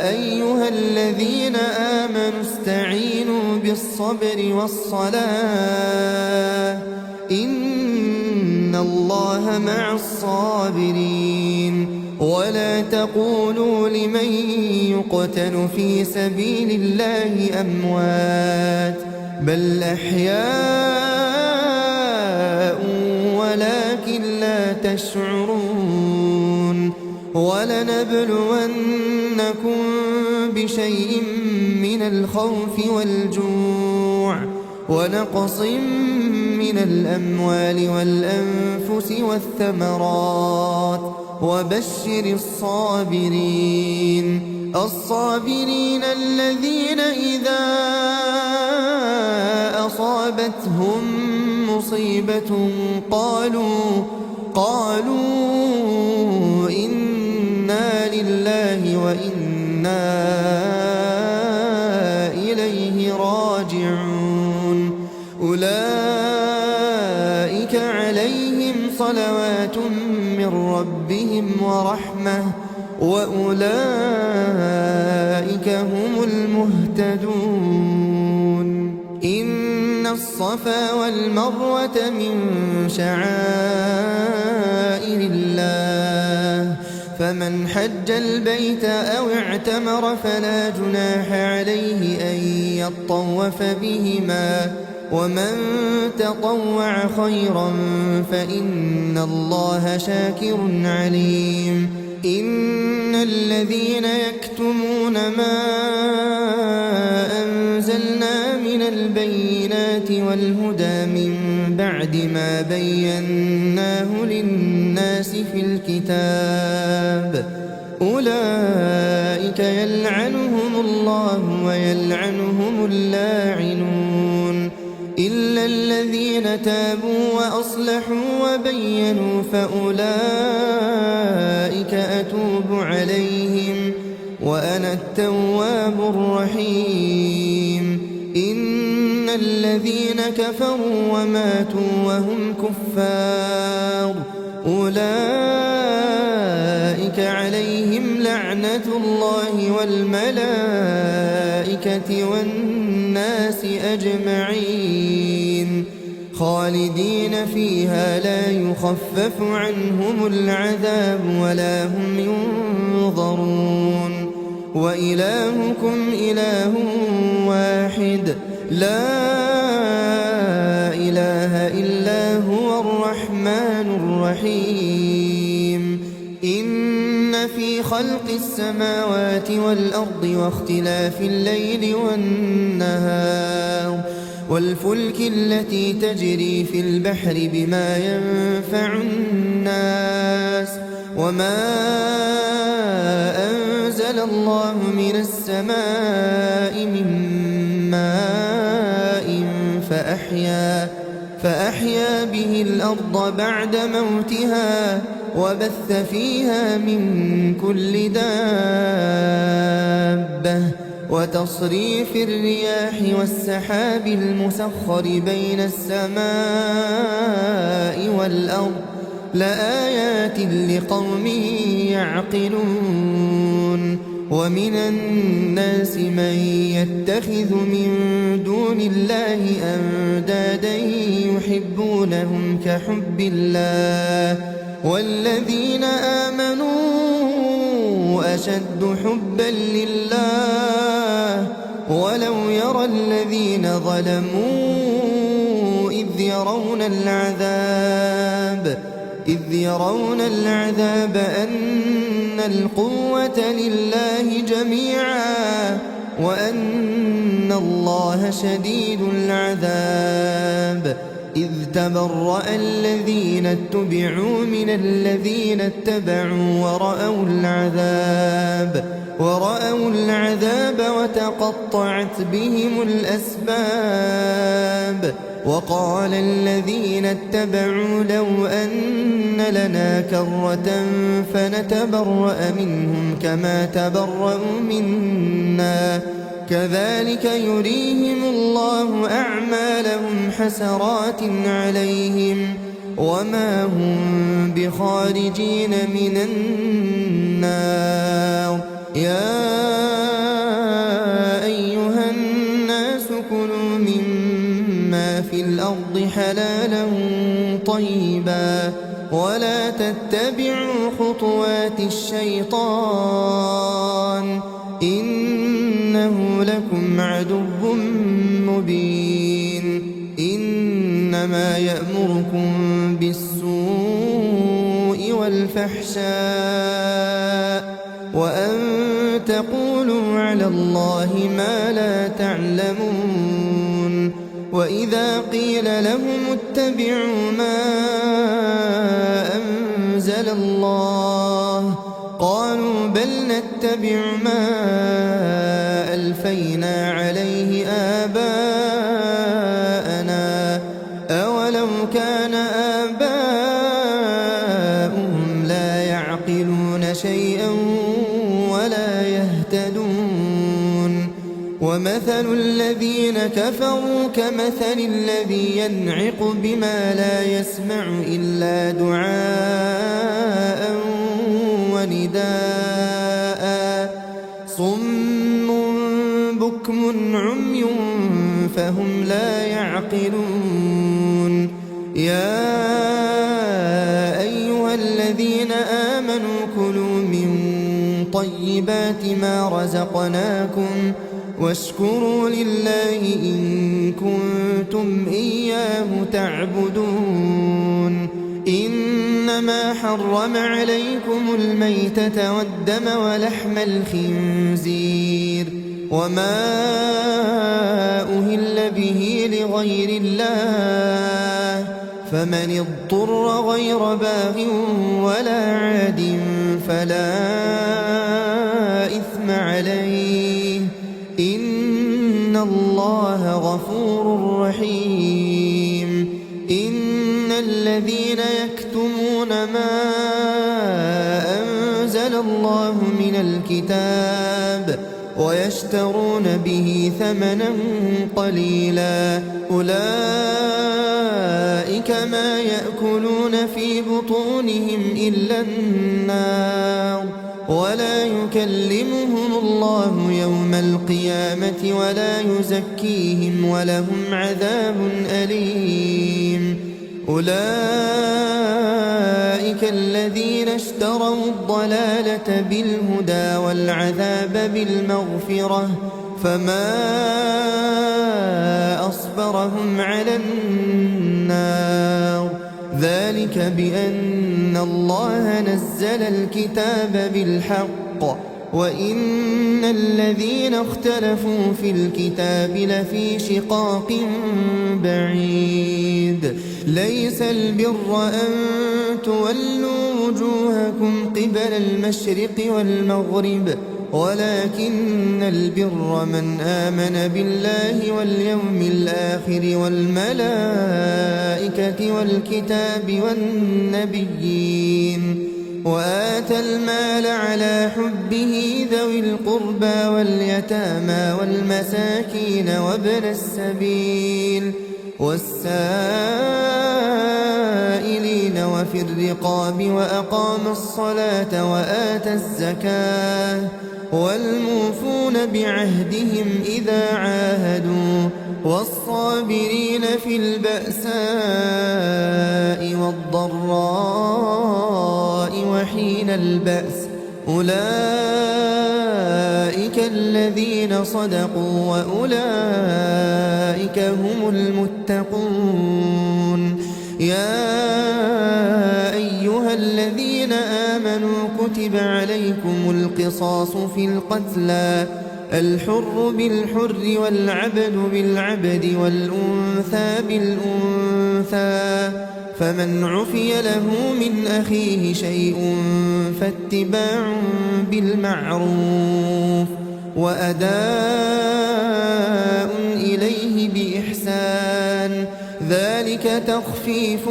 أيها الذين آمنوا استعينوا بالصبر والصلاة إن الله مع الصابرين. ولا تقولوا لمن يقتل في سبيل الله أموات بل أحياء ولكن لا تشعرون. ولنبلونكم بشيء من الخوف والجوع ونقص من الأموال والأنفس والثمرات وبشر الصابرين الذين إذا أصابتهم مصيبة قالوا إنا لله وإنا إليه راجعون. أولئك عليهم صلوات من ربهم ورحمة وأولئك هم المهتدون. إن الصفا والمروة من شعائر الله فمن حج البيت أو اعتمر فلا جناح عليه أن يطوف بهما ومن تطوع خيرا فإن الله شاكر عليم. إن الذين يكتمون ما أنزلنا من البينات والهدى من بعد ما بيناه للناس في الكتاب أولئك يلعنهم الله ويلعنهم اللاعنون إلا الذين تابوا وأصلحوا وبينوا فأولئك أتوب عليهم وأنا التواب الرحيم. إن الذين كفروا وماتوا وهم كفار أولئك أولئك عليهم لعنة الله والملائكة والناس أجمعين خالدين فيها لا يخفف عنهم العذاب ولا هم ينظرون وإلهكم إله واحد لا إله إلا هو الرحمن الرحيم إن في خلق السماوات والأرض واختلاف الليل والنهار والفلك التي تجري في البحر بما ينفع الناس وما أنزل الله من السماء من ماء فأحيا به الأرض بعد موتها وبث فيها من كل دابة وتصريف الرياح والسحاب المسخر بين السماء والأرض لآيات لقوم يعقلون ومن الناس من يتخذ من دون الله أندادا يحبونهم كحب الله والذين آمنوا أشد حبا لله ولو يرى الذين ظلموا إذ يرون العذاب أن القوة لله جميعا وأن الله شديد العذاب إذ تبرأ الذين اتبعوا من الذين اتبعوا ورأوا العذاب وتقطعت بهم الأسباب وقال الذين اتبعوا لو أن لنا كرة فنتبرأ منهم كما تبرأوا منا كذلك يريهم الله أعمالهم حسرات عليهم وما هم بخارجين من النار يا أيها الناس كلوا مما في الأرض حلالا طيبا ولا تتبعوا خطوات الشيطان إنه لكم عدو مبين إنما يأمركم بالسوء والفحشاء وأن تقولوا على الله ما لا تعلمون وإذا قيل لهم اتبعوا ما أنزل الله قالوا بل نتبع ما ألفينا عليه آباءنا أولو كان آباؤهم لا يعقلون شيئا ولا يهتدون ومثل الذين كفروا كمثل الذي ينعق بما لا يسمع إلا دعاء ونداء صم بكم عمي فهم لا يعقلون يا أيها الذين آمنوا كلوا من طيبات ما رزقناكم واشكروا لله إن كنتم إياه تعبدون إنما حرم عليكم الميتة والدم ولحم الخنزير وما أهل به لغير الله فمن اضطر غير باغ ولا عاد فلا إثم عليه إن الله غفور رحيم إن الذين يكتمون ما أنزل الله من الكتاب ويشترون به ثمنا قليلا أولئك ما يأكلون في بطونهم إلا النار ولا يكلمهم الله يوم القيامة ولا يزكيهم ولهم عذاب أليم. أولئك الذين اشتروا الضلالة بالهدى والعذاب بالمغفرة فما أصبرهم على النار. ذلك بأن الله نزل الكتاب بالحق وإن الذين اختلفوا في الكتاب لفي شقاق بعيد. ليس البر أن تولوا وجوهكم قبل المشرق والمغرب ولكن البر من آمن بالله واليوم الآخر والملائكة والكتاب والنبيين وآتى المال على حبه ذوي القربى واليتامى والمساكين وابن السبيل والسائلين وفي الرقاب وأقام الصلاة وآتى الزكاة والموفون بعهدهم إذا عاهدوا والصابرين في البأساء والضراء وحين البأس. أولئك الذين صدقوا وأولئك هم المتقون. يا أيها الذين آمنوا كتب عليكم القصاص في القتلى الحر بالحر والعبد بالعبد والأنثى بالأنثى فمن عفي له من أخيه شيء فاتباع بالمعروف وأداء إليه بإحسان ذلك تخفيف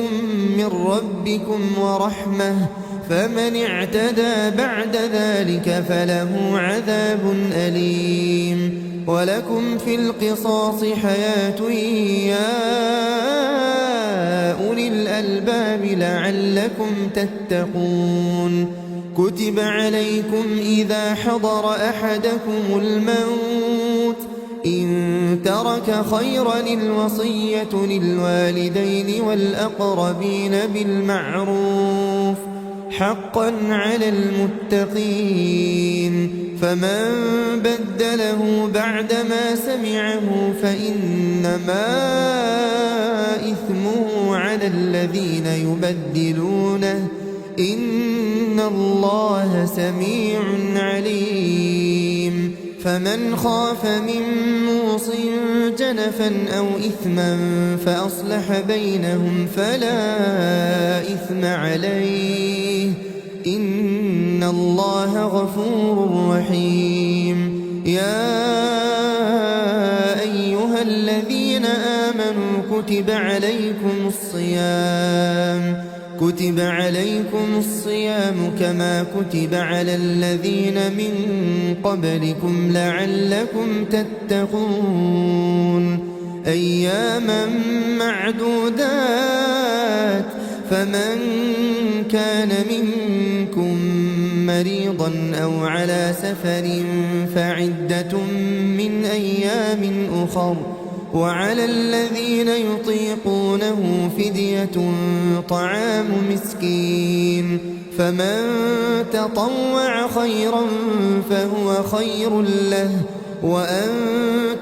من ربكم ورحمة فمن اعتدى بعد ذلك فله عذاب أليم. ولكم في القصاص حياة يا أولي الألباب لعلكم تتقون. كتب عليكم إذا حضر أحدكم الموت إن ترك خيرا الوصية للوالدين والأقربين بالمعروف حقا على المتقين. فمن بدله بعدما سمعه فإنما إثمه على الذين يبدلونه إن الله سميع عليم. فمن خاف من موص جنفا أو إثما فأصلح بينهم فلا إثم عليه إن الله غفور رحيم. يا أيها الذين آمنوا كتب عليكم الصيام كما كتب على الذين من قبلكم لعلكم تتقون. أياما معدودات فمن كان منكم مريضا أو على سفر فعدة من أيام أخر وعلى الذين يطيقونه فدية طعام مسكين فمن تطوع خيرا فهو خير له وأن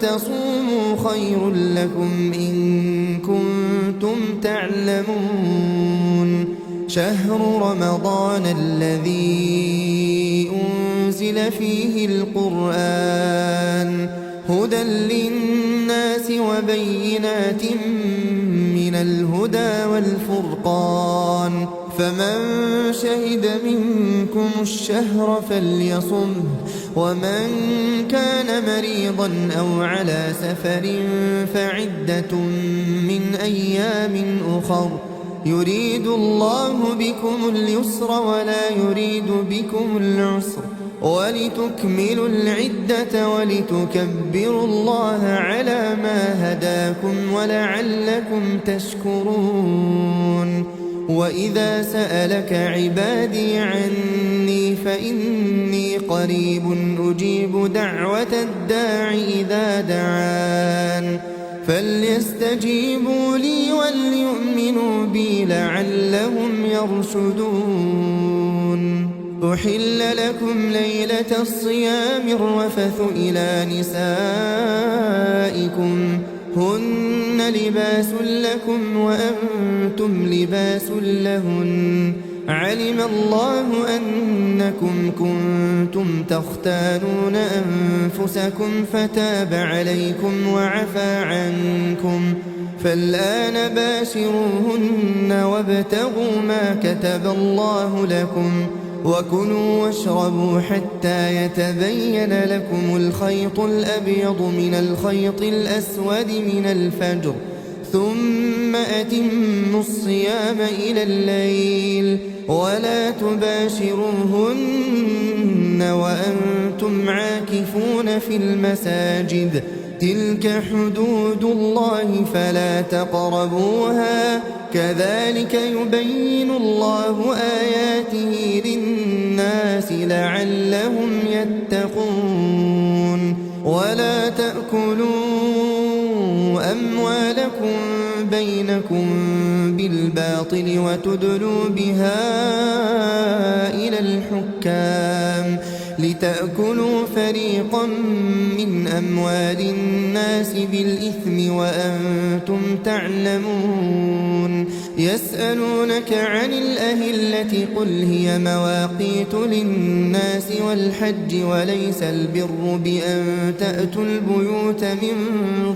تصوموا خير لكم إن كنتم تعلمون. شهر رمضان الذي أنزل فيه القرآن هدى للناس وبينات من الهدى والفرقان فمن شهد منكم الشهر فليصمه ومن كان مريضا أو على سفر فعدة من أيام أخر يريد الله بكم اليسر ولا يريد بكم العسر ولتكملوا العدة ولتكبروا الله على ما هداكم ولعلكم تشكرون. وإذا سألك عبادي عني فإني قريب أجيب دعوة الداع إذا دعان فليستجيبوا لي وليؤمنوا بي لعلهم يرشدون. أحل لكم ليلة الصيام الرفث إلى نسائكم هن لباس لكم وأنتم لباس لهن علم الله أنكم كنتم تختانون أنفسكم فتاب عليكم وعفى عنكم فالآن باشروهن وابتغوا ما كتب الله لكم وكلوا واشربوا حتى يتبين لكم الخيط الأبيض من الخيط الأسود من الفجر ثم أتموا الصيام إلى الليل ولا تباشروهن وأنتم عاكفون في المساجد تلك حدود الله فلا تقربوها كذلك يبين الله آياته للناس لعلهم يتقون. ولا تأكلوا أموالكم بينكم بالباطل وتدلوا بها إلى الحكام لتأكلوا فريقا من أموال الناس بالإثم وأنتم تعلمون. يسألونك عن الأهلة قل هي مواقيت للناس والحج وليس البر بأن تأتوا البيوت من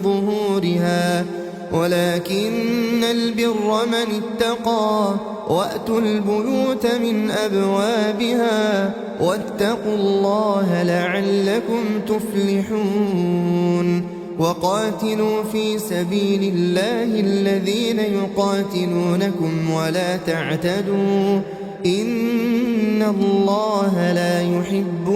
ظهورها ولكن البر من اتقى وأتوا البيوت من أبوابها واتقوا الله لعلكم تفلحون. وقاتلوا في سبيل الله الذين يقاتلونكم ولا تعتدوا إن الله لا يحب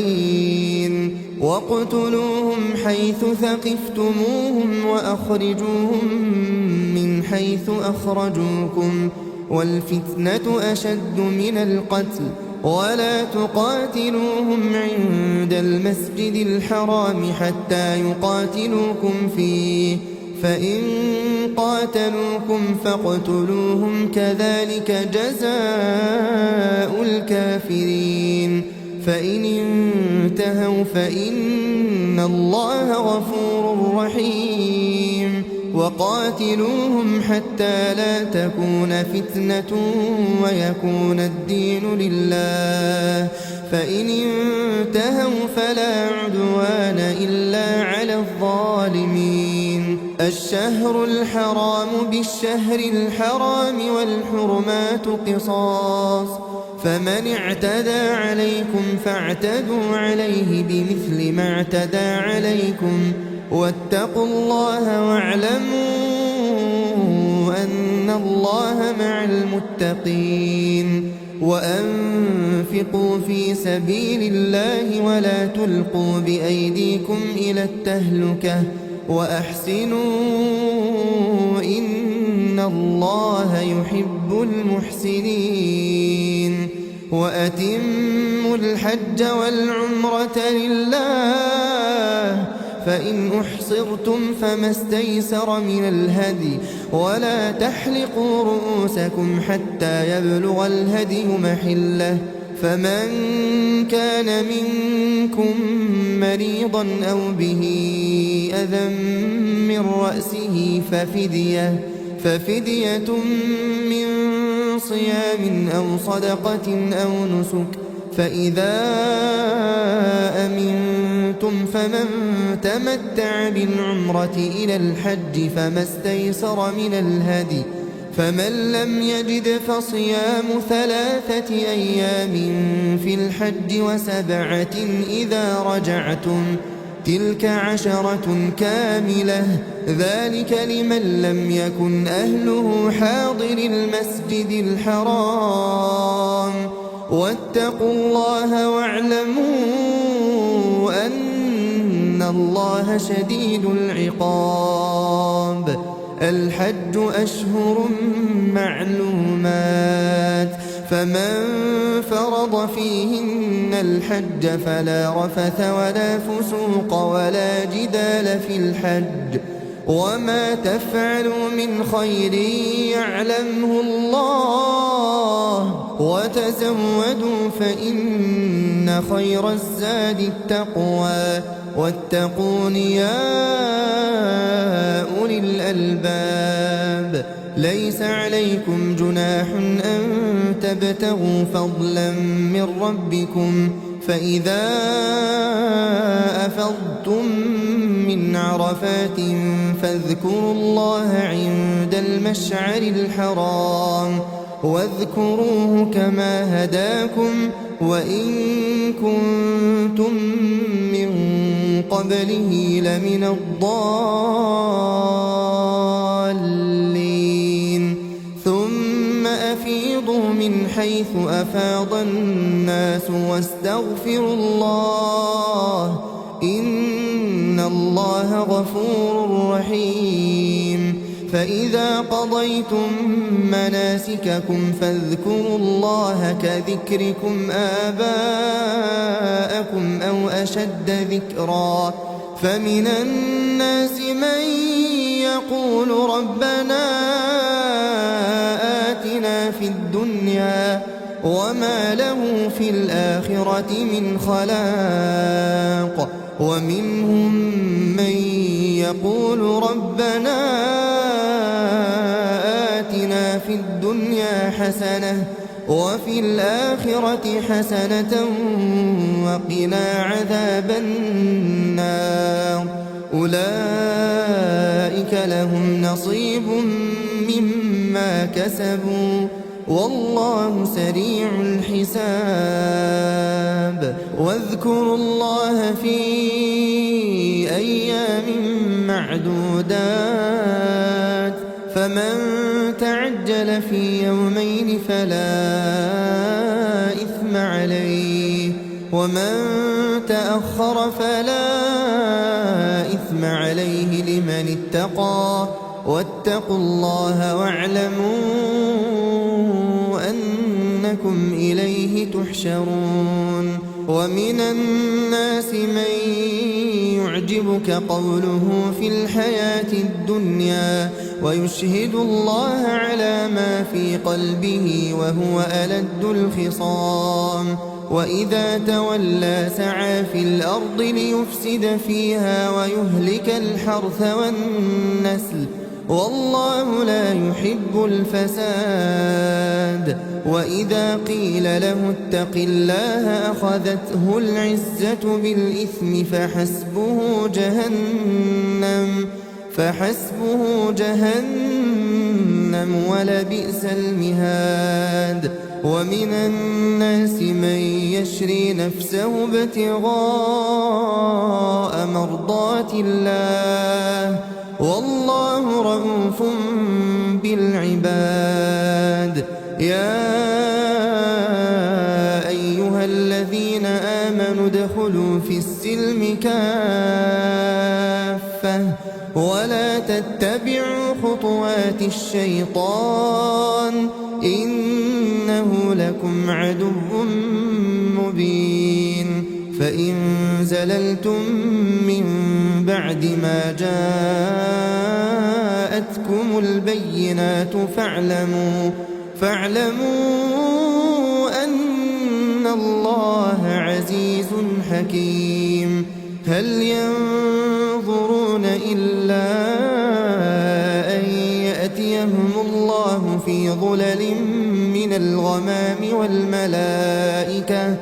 المعتدين. واقتلوهم حيث ثقفتموهم وأخرجوهم من حيث أخرجوكم والفتنة أشد من القتل ولا تقاتلوهم عند المسجد الحرام حتى يقاتلوكم فيه فإن قاتلوكم فاقتلوهم كذلك جزاء الكافرين. فإن انتهوا فإن الله غفور رحيم. وقاتلوهم حتى لا تكون فتنة ويكون الدين لله فإن انتهوا فلا عدوان إلا على الظالمين. الشهر الحرام بالشهر الحرام والحرمات قصاص فمن اعتدى عليكم فاعتدوا عليه بمثل ما اعتدى عليكم واتقوا الله واعلموا أن الله مع المتقين. وأنفقوا في سبيل الله ولا تلقوا بأيديكم إلى التهلكة وأحسنوا إن الله يحب المحسنين. وأتموا الحج والعمرة لله فإن أحصرتم فما استيسر من الهدي ولا تحلقوا رؤوسكم حتى يبلغ الهدي محله فمن كان منكم مريضا أو به أذى من رأسه ففدية من صيام أو صدقة أو نسك فإذا أمنتم فمن تمتع بالعمرة إلى الحج فما استيسر من الهدي فمن لم يجد فصيام 3 أيام في الحج و7 إذا رجعتم تلك 10 كاملة ذلك لمن لم يكن أهله حاضر المسجد الحرام. واتقوا الله واعلموا أن الله شديد العقاب. الحج أشهر معلومات فمن فرض فيهن الحج فلا رفث ولا فسوق ولا جدال في الحج وما تفعلوا من خير يعلمه الله وتزودوا فإن خير الزاد التقوى واتقون يا أولي الألباب ليس عليكم جناح أن تبتغوا فضلا من ربكم فإذا أفضتم من عرفات فاذكروا الله عند المشعر الحرام واذكروه كما هداكم وإن كنتم من قبله لمن الضالين ثم أفيضوا من حيث أفاض الناس واستغفروا الله إن الله غفور رحيم فإذا قضيتم مناسككم فاذكروا الله كذكركم آباءكم أو أشد ذكرا فمن الناس من يقول ربنا آتنا في الدنيا وما له في الآخرة من خلاق ومنهم من يقول ربنا آتنا في الدنيا حسنة وفي الآخرة حسنة وقنا عذاب النار أولئك لهم نصيب مما كسبوا والله سريع الحساب واذكروا الله في أيام معدودات فمن تعجل في يومين فلا إثم عليه ومن تأخر فلا إثم عليه لمن اتقى واتقوا الله واعلموا أنكم إليه تحشرون ومن الناس من يعجبك قوله في الحياة الدنيا ويشهد الله على ما في قلبه وهو ألد الخصام وإذا تولى سعى في الأرض ليفسد فيها ويهلك الحرث والنسل والله لا يحب الفساد وإذا قيل له اتق الله أخذته العزة بالإثم فحسبه جهنم ولبئس المهاد ومن الناس من يشري نفسه ابتغاء مرضات الله والله رؤوف بالعباد يا أيها الذين آمنوا ادخلوا في السلم كافة ولا تتبعوا خطوات الشيطان إنه لكم عدو مبين فإن زللتم من بعد ما جاءتكم البينات فاعلموا أن الله عزيز حكيم هل ينظرون إلا أن يأتيهم الله في ظلل من الغمام والملائكة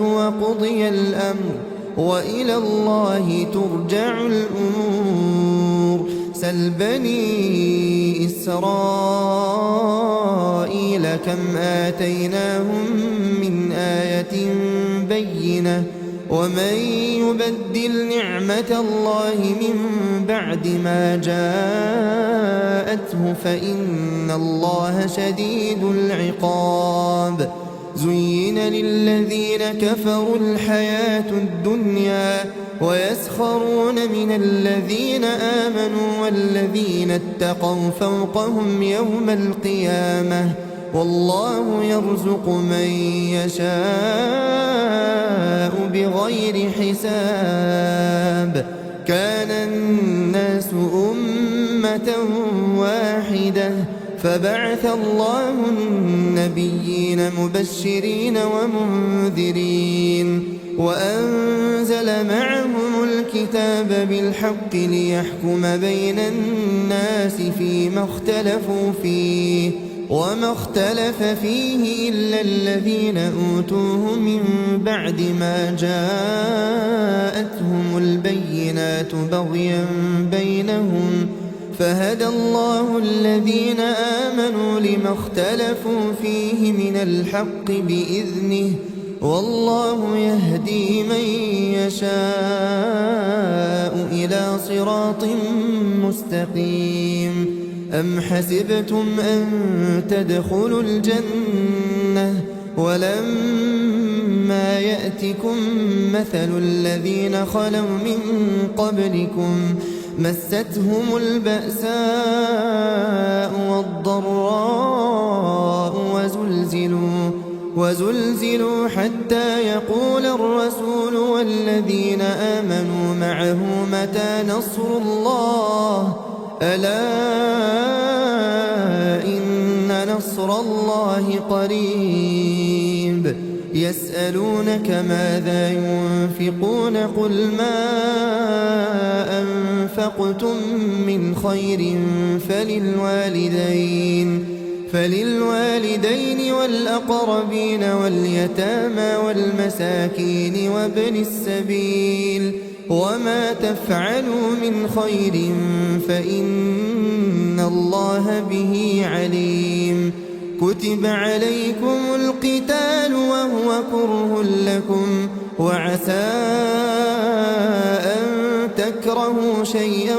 وقضي الأمر وإلى الله ترجع الأمور سل بني إسرائيل كم آتيناهم من آية بينة ومن يبدل نعمة الله من بعد ما جاءته فإن الله شديد العقاب زين للذين كفروا الحياة الدنيا ويسخرون من الذين آمنوا والذين اتقوا فوقهم يوم القيامة والله يرزق من يشاء بغير حساب. كان الناس أمة واحدة فبعث الله النبيين مبشرين ومنذرين وأنزل معهم الكتاب بالحق ليحكم بين الناس فيما اختلفوا فيه وما اختلف فيه إلا الذين أوتوه من بعد ما جاءتهم البينات بغيا بينهم فهدى الله الذين آمنوا لما اختلفوا فيه من الحق بإذنه والله يهدي من يشاء إلى صراط مستقيم. أم حسبتم أن تدخلوا الجنة ولما يأتكم مثل الذين خلوا من قبلكم مستهم البأساء والضراء وزلزلوا حتى يقول الرسول والذين آمنوا معه متى نصر الله ألا إن نصر الله قريب. يسألونك ماذا ينفقون قل ما أنفقتم من خير فللوالدين والأقربين واليتامى والمساكين وابن السبيل وما تفعلوا من خير فإن الله به عليم. كتب عليكم القتال وهو كره لكم وعسى أن تكرهوا شيئا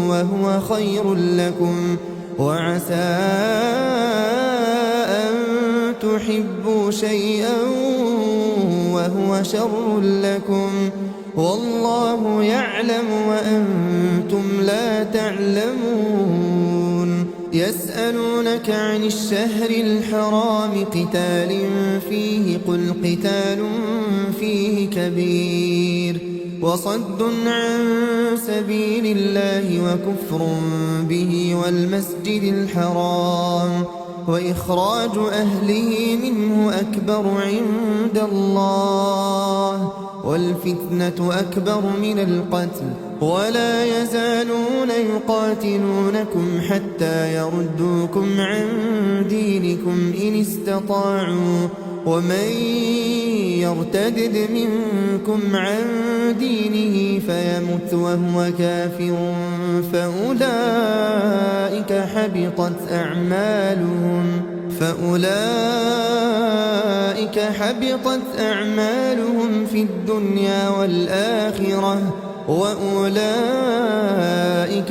وهو خير لكم وعسى أن تحبوا شيئا وهو شر لكم والله يعلم وأنتم لا تعلمون. يسألونك عن الشهر الحرام قتال فيه قل قتال فيه كبير وصد عن سبيل الله وكفر به والمسجد الحرام وإخراج أهله منه أكبر عند الله والفتنة أكبر من القتل ولا يزالون يقاتلونكم حتى يردوكم عن دينكم إن استطاعوا ومن يرتدد منكم عن دينه فيمت وهو كافر فأولئك حبطت أعمالهم في الدنيا والآخرة وأولئك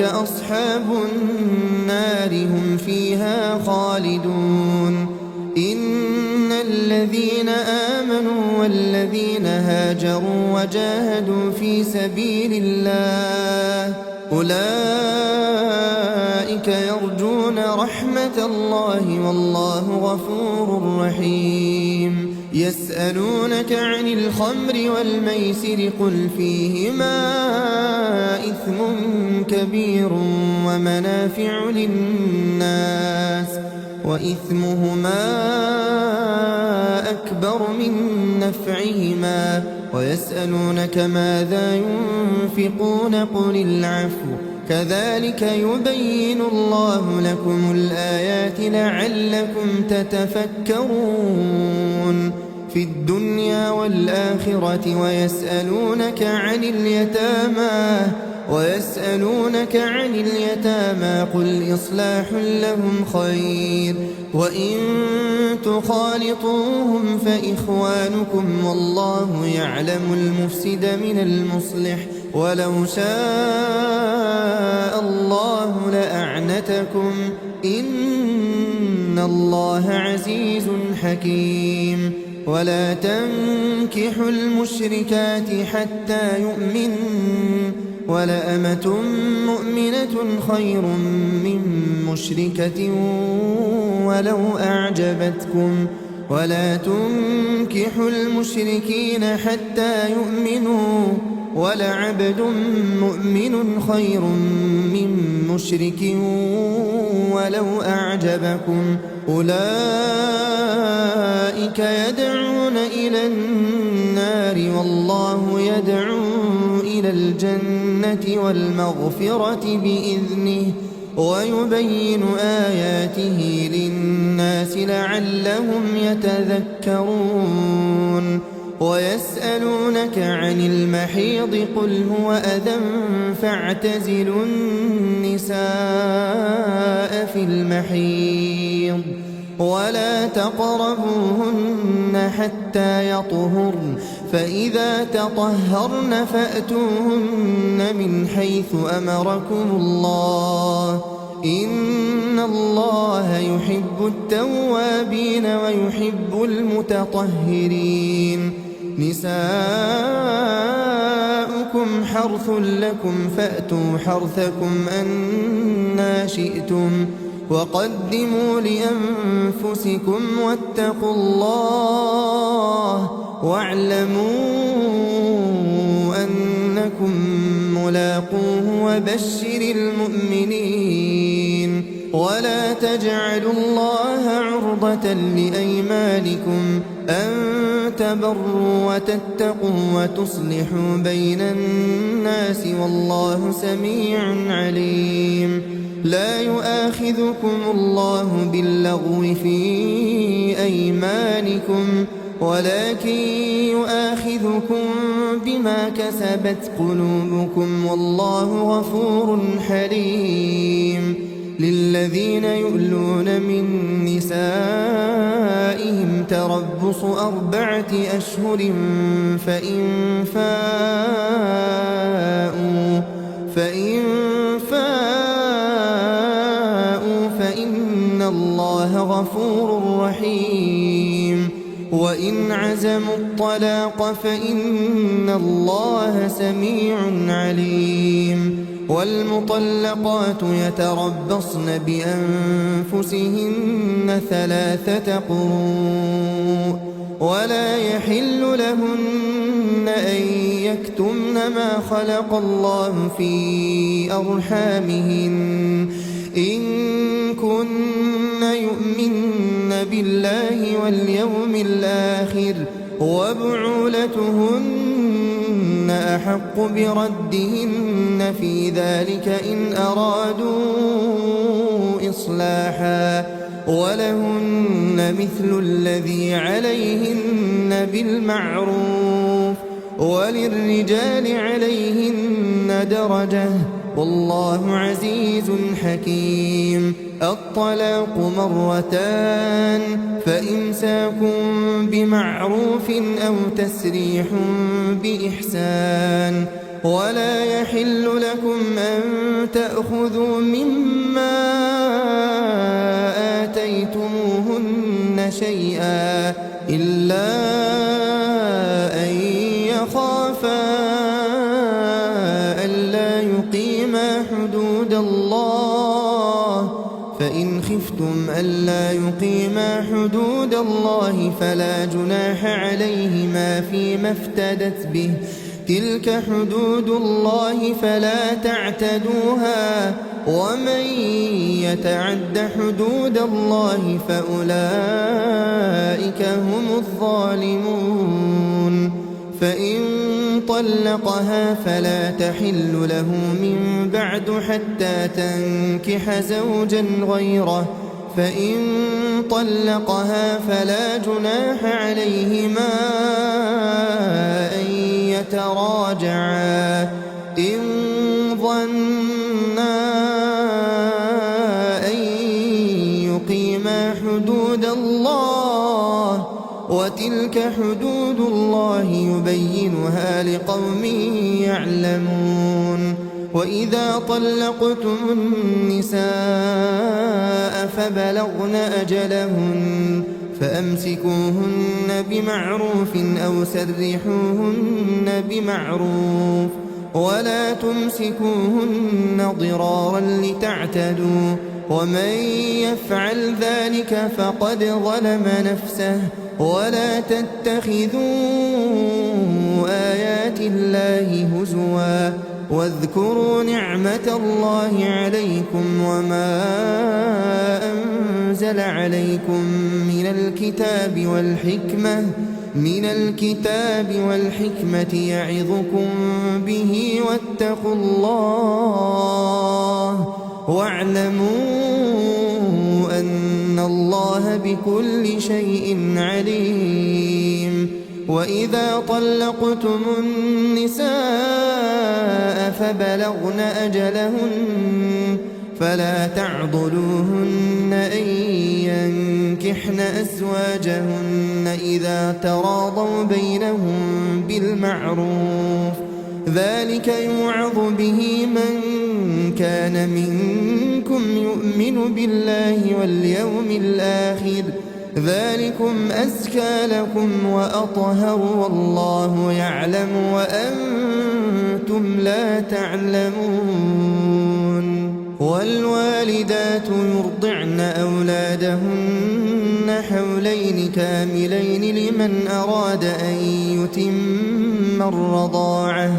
أصحاب النار هم فيها خالدون. إن الذين آمنوا والذين هاجروا وجاهدوا في سبيل الله أولئك يرجون رحمة الله والله غفور رحيم. يسألونك عن الخمر والميسر قل فيهما إثم كبير ومنافع للناس وإثمهما أكبر من نفعهما ويسألونك ماذا ينفقون قل العفو كذلك يبين الله لكم الآيات لعلكم تتفكرون في الدنيا والآخرة. ويسألونك عن اليتامى قل إصلاح لهم خير وإن تخالطوهم فإخوانكم والله يعلم المفسد من المصلح ولو شاء الله لأعنتكم إن إن الله عزيز حكيم ولا تنكحوا المشركات حتى يؤمنن ولأمة مؤمنة خير من مشركة ولو أعجبتكم ولا تنكحوا المشركين حتى يؤمنوا ولعبد مؤمن خير من مشرك ولو أعجبكم أولئك يدعون إلى النار والله يدعو إلى الجنة والمغفرة بإذنه ويبين آياته للناس لعلهم يتذكرون ويسألونك عن المحيض قل هو أذى فاعتزلوا النساء في المحيض ولا تقربوهن حتى يطهرن فإذا تطهرن فأتوهن من حيث أمركم الله إن الله يحب التوابين ويحب المتطهرين نساؤكم حرث لكم فأتوا حرثكم أنى شئتم وقدموا لأنفسكم واتقوا الله واعلموا أنكم ملاقوه وبشر المؤمنين ولا تجعلوا الله عرضة لأيمانكم أن تبروا وتتقوا وتصلحوا بين الناس والله سميع عليم لا يؤاخذكم الله باللغو في أيمانكم ولكن يؤاخذكم بما كسبت قلوبكم والله غفور حليم للذين يؤلون من نسائهم تربص 4 أشهر فإن فاءوا فإن الله غفور رحيم وإن عزموا الطلاق فإن الله سميع عليم والمطلقات يتربصن بأنفسهن 3 قروء ولا يحل لهن أن يكتمن ما خلق الله في أرحامهن إن كن يؤمن بالله واليوم الآخر وبعولتهن أحق بردهن في ذلك إن أرادوا إصلاحا ولهن مثل الذي عليهن بالمعروف وللرجال عليهن درجة والله عزيز حكيم الطلاق 2 فإمساكم بمعروف أو تسريح بإحسان ولا يحل لكم أن تأخذوا مما آتيتموهن شيئا إلا أن يخافا ألا يقيما حدود الله فإن خفتم ألا يقيما حدود الله فلا جناح عليهما فيما افتدت به تلك حدود الله فلا تعتدوها ومن يتعد حدود الله فأولئك هم الظالمون فإن طلقها فلا تحل له من بعد حتى تنكح زوجا غيره فإن طلقها فلا جناح عليهما أن يتراجعا إن ظنا أن يقيما حدود الله وتلك حدود الله يبينها لقوم يعلمون وإذا طلقتم النساء فبلغن أجلهن فأمسكوهن بمعروف أو سرحوهن بمعروف ولا تمسكوهن ضرارا لتعتدوا ومن يفعل ذلك فقد ظلم نفسه ولا تتخذوا آيات الله هزوا واذكروا نعمة الله عليكم وما أنزل عليكم من الكتاب والحكمة يعظكم به واتقوا الله واعلموا أن الله بكل شيء عليم وإذا طلقتم النساء فبلغن أجلهن فلا تعضلوهن أن ينكحن أزواجهن إذا تراضوا بينهم بالمعروف ذلك يوعظ به من كان منكم يؤمن بالله واليوم الآخر ذلكم أزكى لكم وأطهر والله يعلم وأنتم لا تعلمون والوالدات يرضعن أولادهن حولين كاملين لمن أراد أن يتم الرضاعة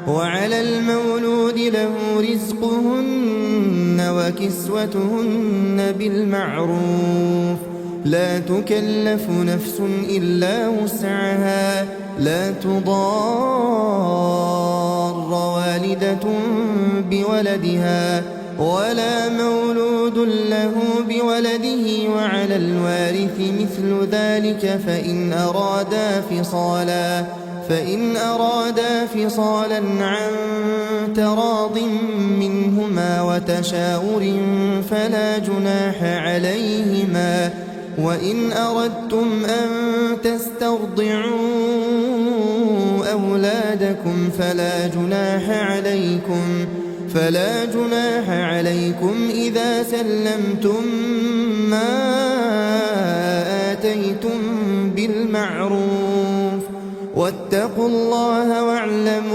وعلى المولود له رزقهن وكسوتهن بالمعروف لا تكلف نفس إلا وسعها لا تضار والدة بولدها ولا مولود له بولده وعلى الوارث مثل ذلك فإن أرادا فصالا عن تراض منهما وتشاور فلا جناح عليهما وإن أردتم أن تسترضعوا أولادكم فلا جناح عليكم إذا سلمتم ما آتيتم بالمعروف واتقوا الله واعلموا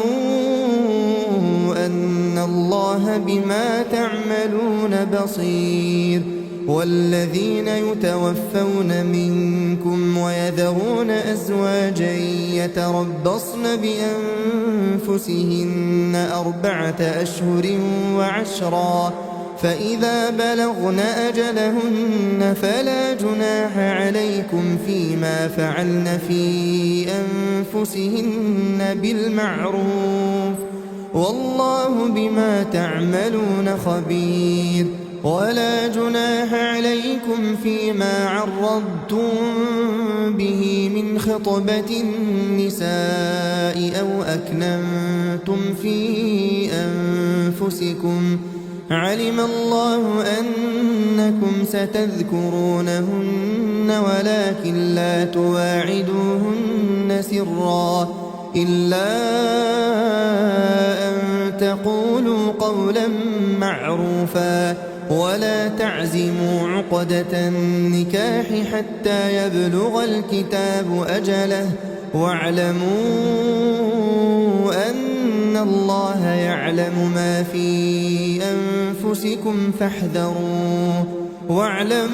أن الله بما تعملون بصير والذين يتوفون منكم ويذرون أزواجا يتربصن بأنفسهن 4 أشهر وعشرا فإذا بلغن أجلهن فلا جناح عليكم فيما فعلن في أنفسهن بالمعروف والله بما تعملون خبير ولا جناح عليكم فيما عرضتم به من خطبة النساء أو أكننتم في أنفسكم علم الله أنكم ستذكرونهن ولكن لا تواعدوهن سرا إلا أن تقولوا قولا معروفا ولا تعزموا عقدة النكاح حتى يبلغ الكتاب أجله واعلموا أن الله يعلم ما في أنفسكم فاحذروه واعلموا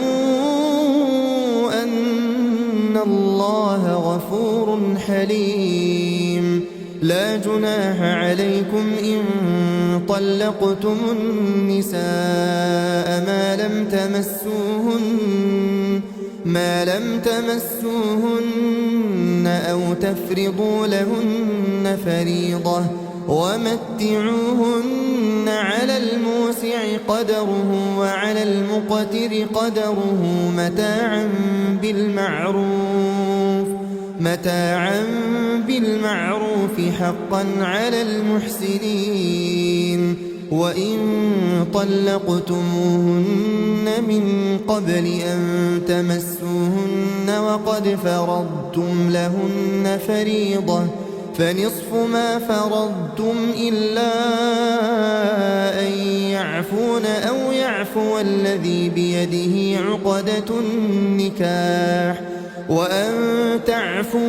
أن الله غفور حليم لا جناح عليكم إن طلقتم النساء ما لم تمسوهن أو تفرضوا لهن فريضة ومتعوهن على الموسع قدره وعلى المقتر قدره متاعا بالمعروف حقا على المحسنين وإن طلقتموهن من قبل أن تمسوهن وقد فرضتم لهن فريضة فنصف ما فرضتم إلا أن يعفون أو يعفو الذي بيده عقدة النكاح وأن تعفوا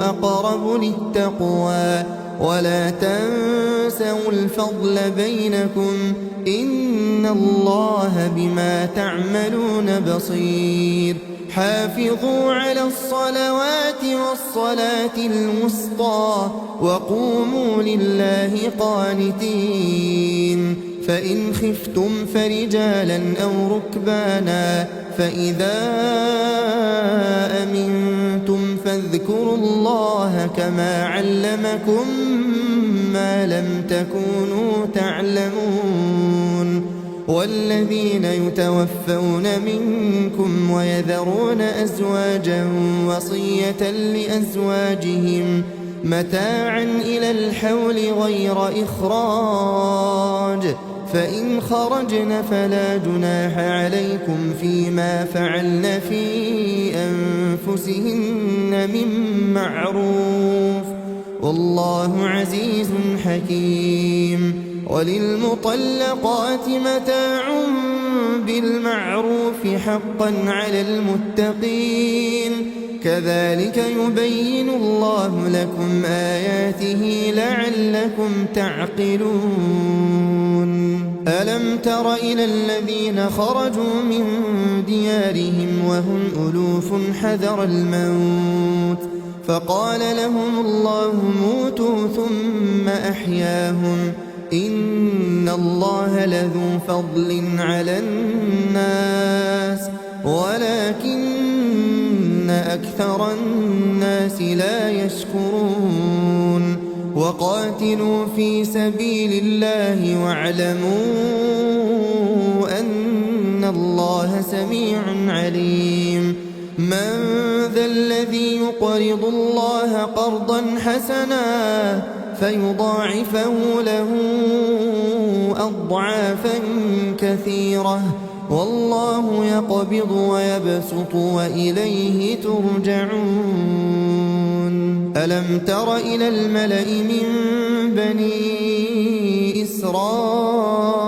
أقرب للتقوى ولا تنسوا الفضل بينكم إن الله بما تعملون بصير حافظوا على الصلوات والصلاة الوسطى وقوموا لله قانتين فإن خفتم فرجالا أو ركبانا فإذا أمنتم فاذكروا الله كما علمكم ما لم تكونوا تعلمون والذين يتوفون منكم ويذرون أزواجا وصية لأزواجهم متاعا إلى الحول غير إخراج فإن خرجن فلا جناح عليكم فيما فعلن في أنفسهن من معروف والله عزيز حكيم وللمطلقات متاع بالمعروف حقا على المتقين كذلك يبين الله لكم آياته لعلكم تعقلون ألم تر إلى الذين خرجوا من ديارهم وهم ألوف حذر الموت فقال لهم الله موتوا ثم أحياهم إن الله لذو فضل على الناس ولكن أكثر الناس لا يشكرون وقاتلوا في سبيل الله واعلموا أن الله سميع عليم من ذا الذي يقرض الله قرضا حسنا فيضاعفه له أضعافا كثيرة والله يقبض ويبسط وإليه ترجعون ألم تر إلى الملأ من بني إسرائيل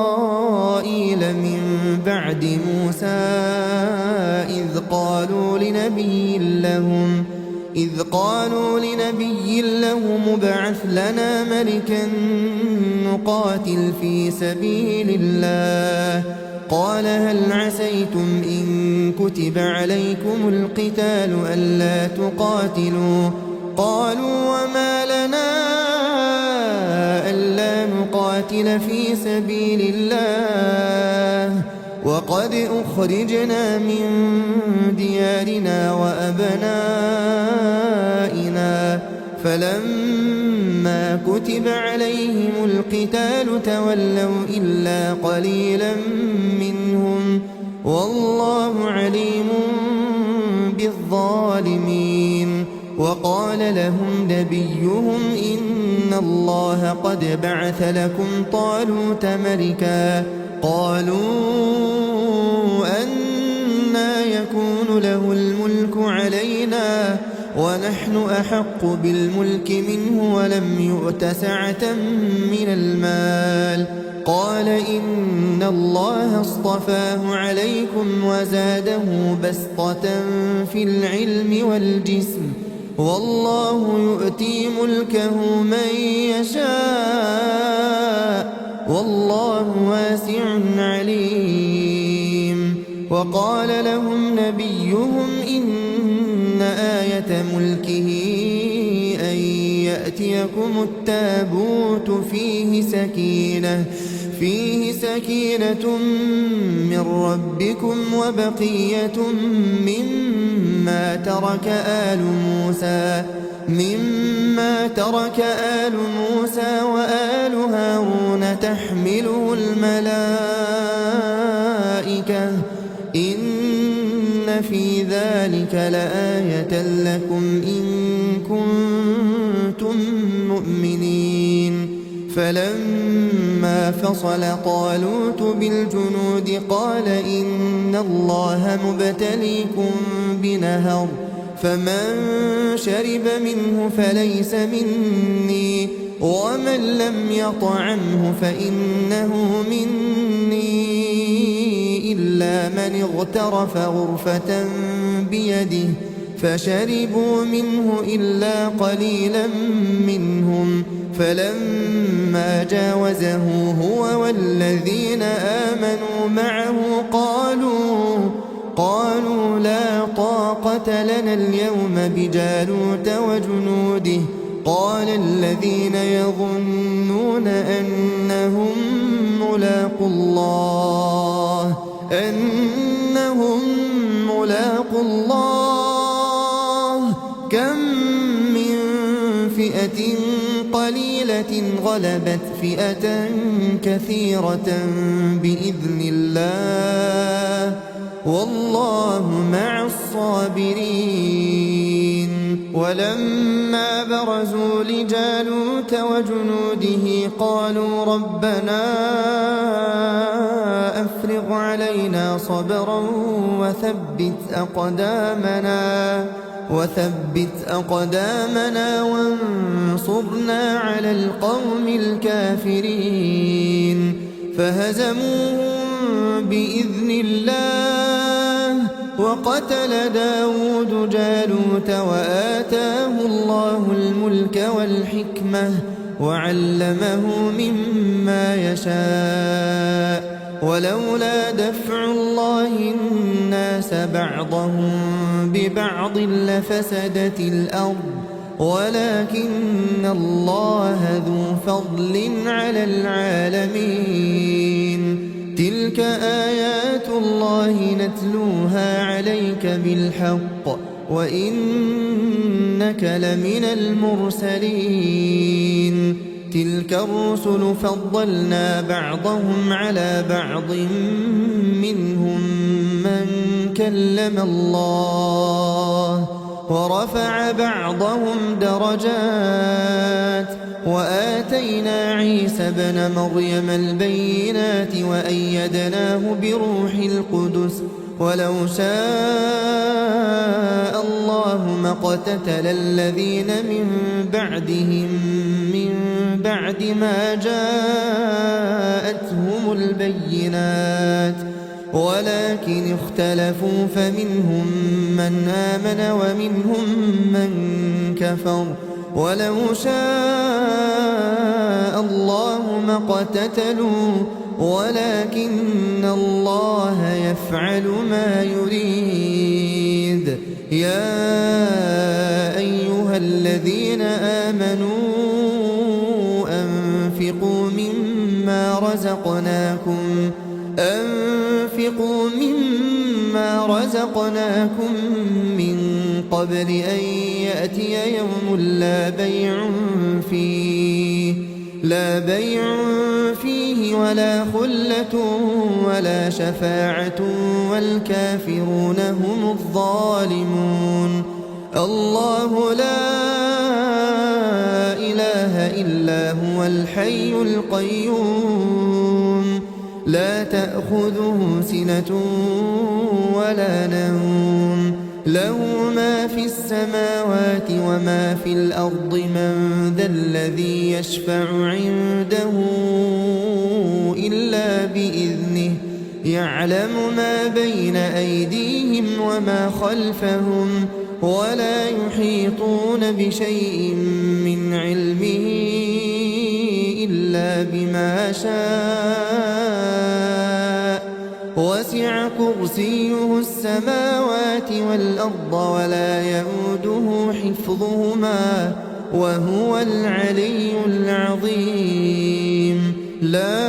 من بعد موسى إذ قالوا لنبي لهم ابعث لنا ملكا نقاتل في سبيل الله قال هل عسيتم إن كتب عليكم القتال ألا تقاتلوا قالوا وما لنا ألا نقاتل في سبيل الله وقد أخرجنا من ديارنا وأبنائنا فلما كتب عليهم القتال تولوا إلا قليلا منهم والله عليم بالظالمين وقال لهم نبيهم إن الله قد بعث لكم طالوت ملكا قالوا أنى يكون له الملك علينا ونحن أحق بالملك منه ولم يؤت سعة من المال قال إن الله اصطفاه عليكم وزاده بسطة في العلم والجسم والله يؤتي ملكه من يشاء والله واسع عليم وقال لهم نبيهم إن آية ملكه أن يأتيكم التابوت فيه سكينة من ربكم وبقية مما ترك آل موسى وآل هارون تحمله الملائكة إن في ذلك لآية لكم إن كنتم مؤمنين فلما فصل طالوت بالجنود قال إن الله مبتليكم بنهر فمن شرب منه فليس مني ومن لم يطعمه فإنه مني إلا من اغترف غرفة بيده فشربوا منه إلا قليلا منهم فلما جاوزه هو والذين آمنوا معه قالوا لا طاقة لنا اليوم بجالوت وجنوده قال الذين يظنون أنهم ملاقو الله كم من فئة قليلة غلبت فئة كثيرة بإذن الله والله مع الصابرين. ولما برزوا لجالوت وجنوده قالوا ربنا أفرغ علينا صبرا وثبت أقدامنا وانصرنا على القوم الكافرين فهزموهم بإذن الله وقتل داود جالوت وآتاه الله الملك والحكمة وعلمه مما يشاء ولولا دفع الله الناس بعضهم ببعض لفسدت الأرض ولكن الله ذو فضل على العالمين. تلك آيات الله نتلوها عليك بالحق وإنك لمن المرسلين. تلك الرسل فضلنا بعضهم على بعض منهم من كلم الله ورفع بعضهم درجات وآتينا عيسى ابن مريم البينات وأيدناه بروح القدس ولو شاء الله ما اقتتل الذين من بعدهم من بعد ما جاءتهم البينات ولكن اختلفوا فمنهم من آمن ومنهم من كفر ولو شاء الله ما اقتتلوا ولكن الله يفعل ما يريد. يا أيها الذين آمنوا أنفقوا مما رزقناكم من قبل أن يأتي يوم لا بيع فيه ولا خلة ولا شفاعة والكافرون هم الظالمون. الله لا إله إلا هو الحي القيوم لا تأخذه سنة ولا نوم له ما في السماوات وما في الأرض من ذا الذي يشفع عنده إلا بإذنه يعلم ما بين أيديهم وما خلفهم ولا يحيطون بشيء من علمه إلا بما شاء وسع كرسيه السماوات والأرض ولا يؤوده حفظهما وهو العلي العظيم. لا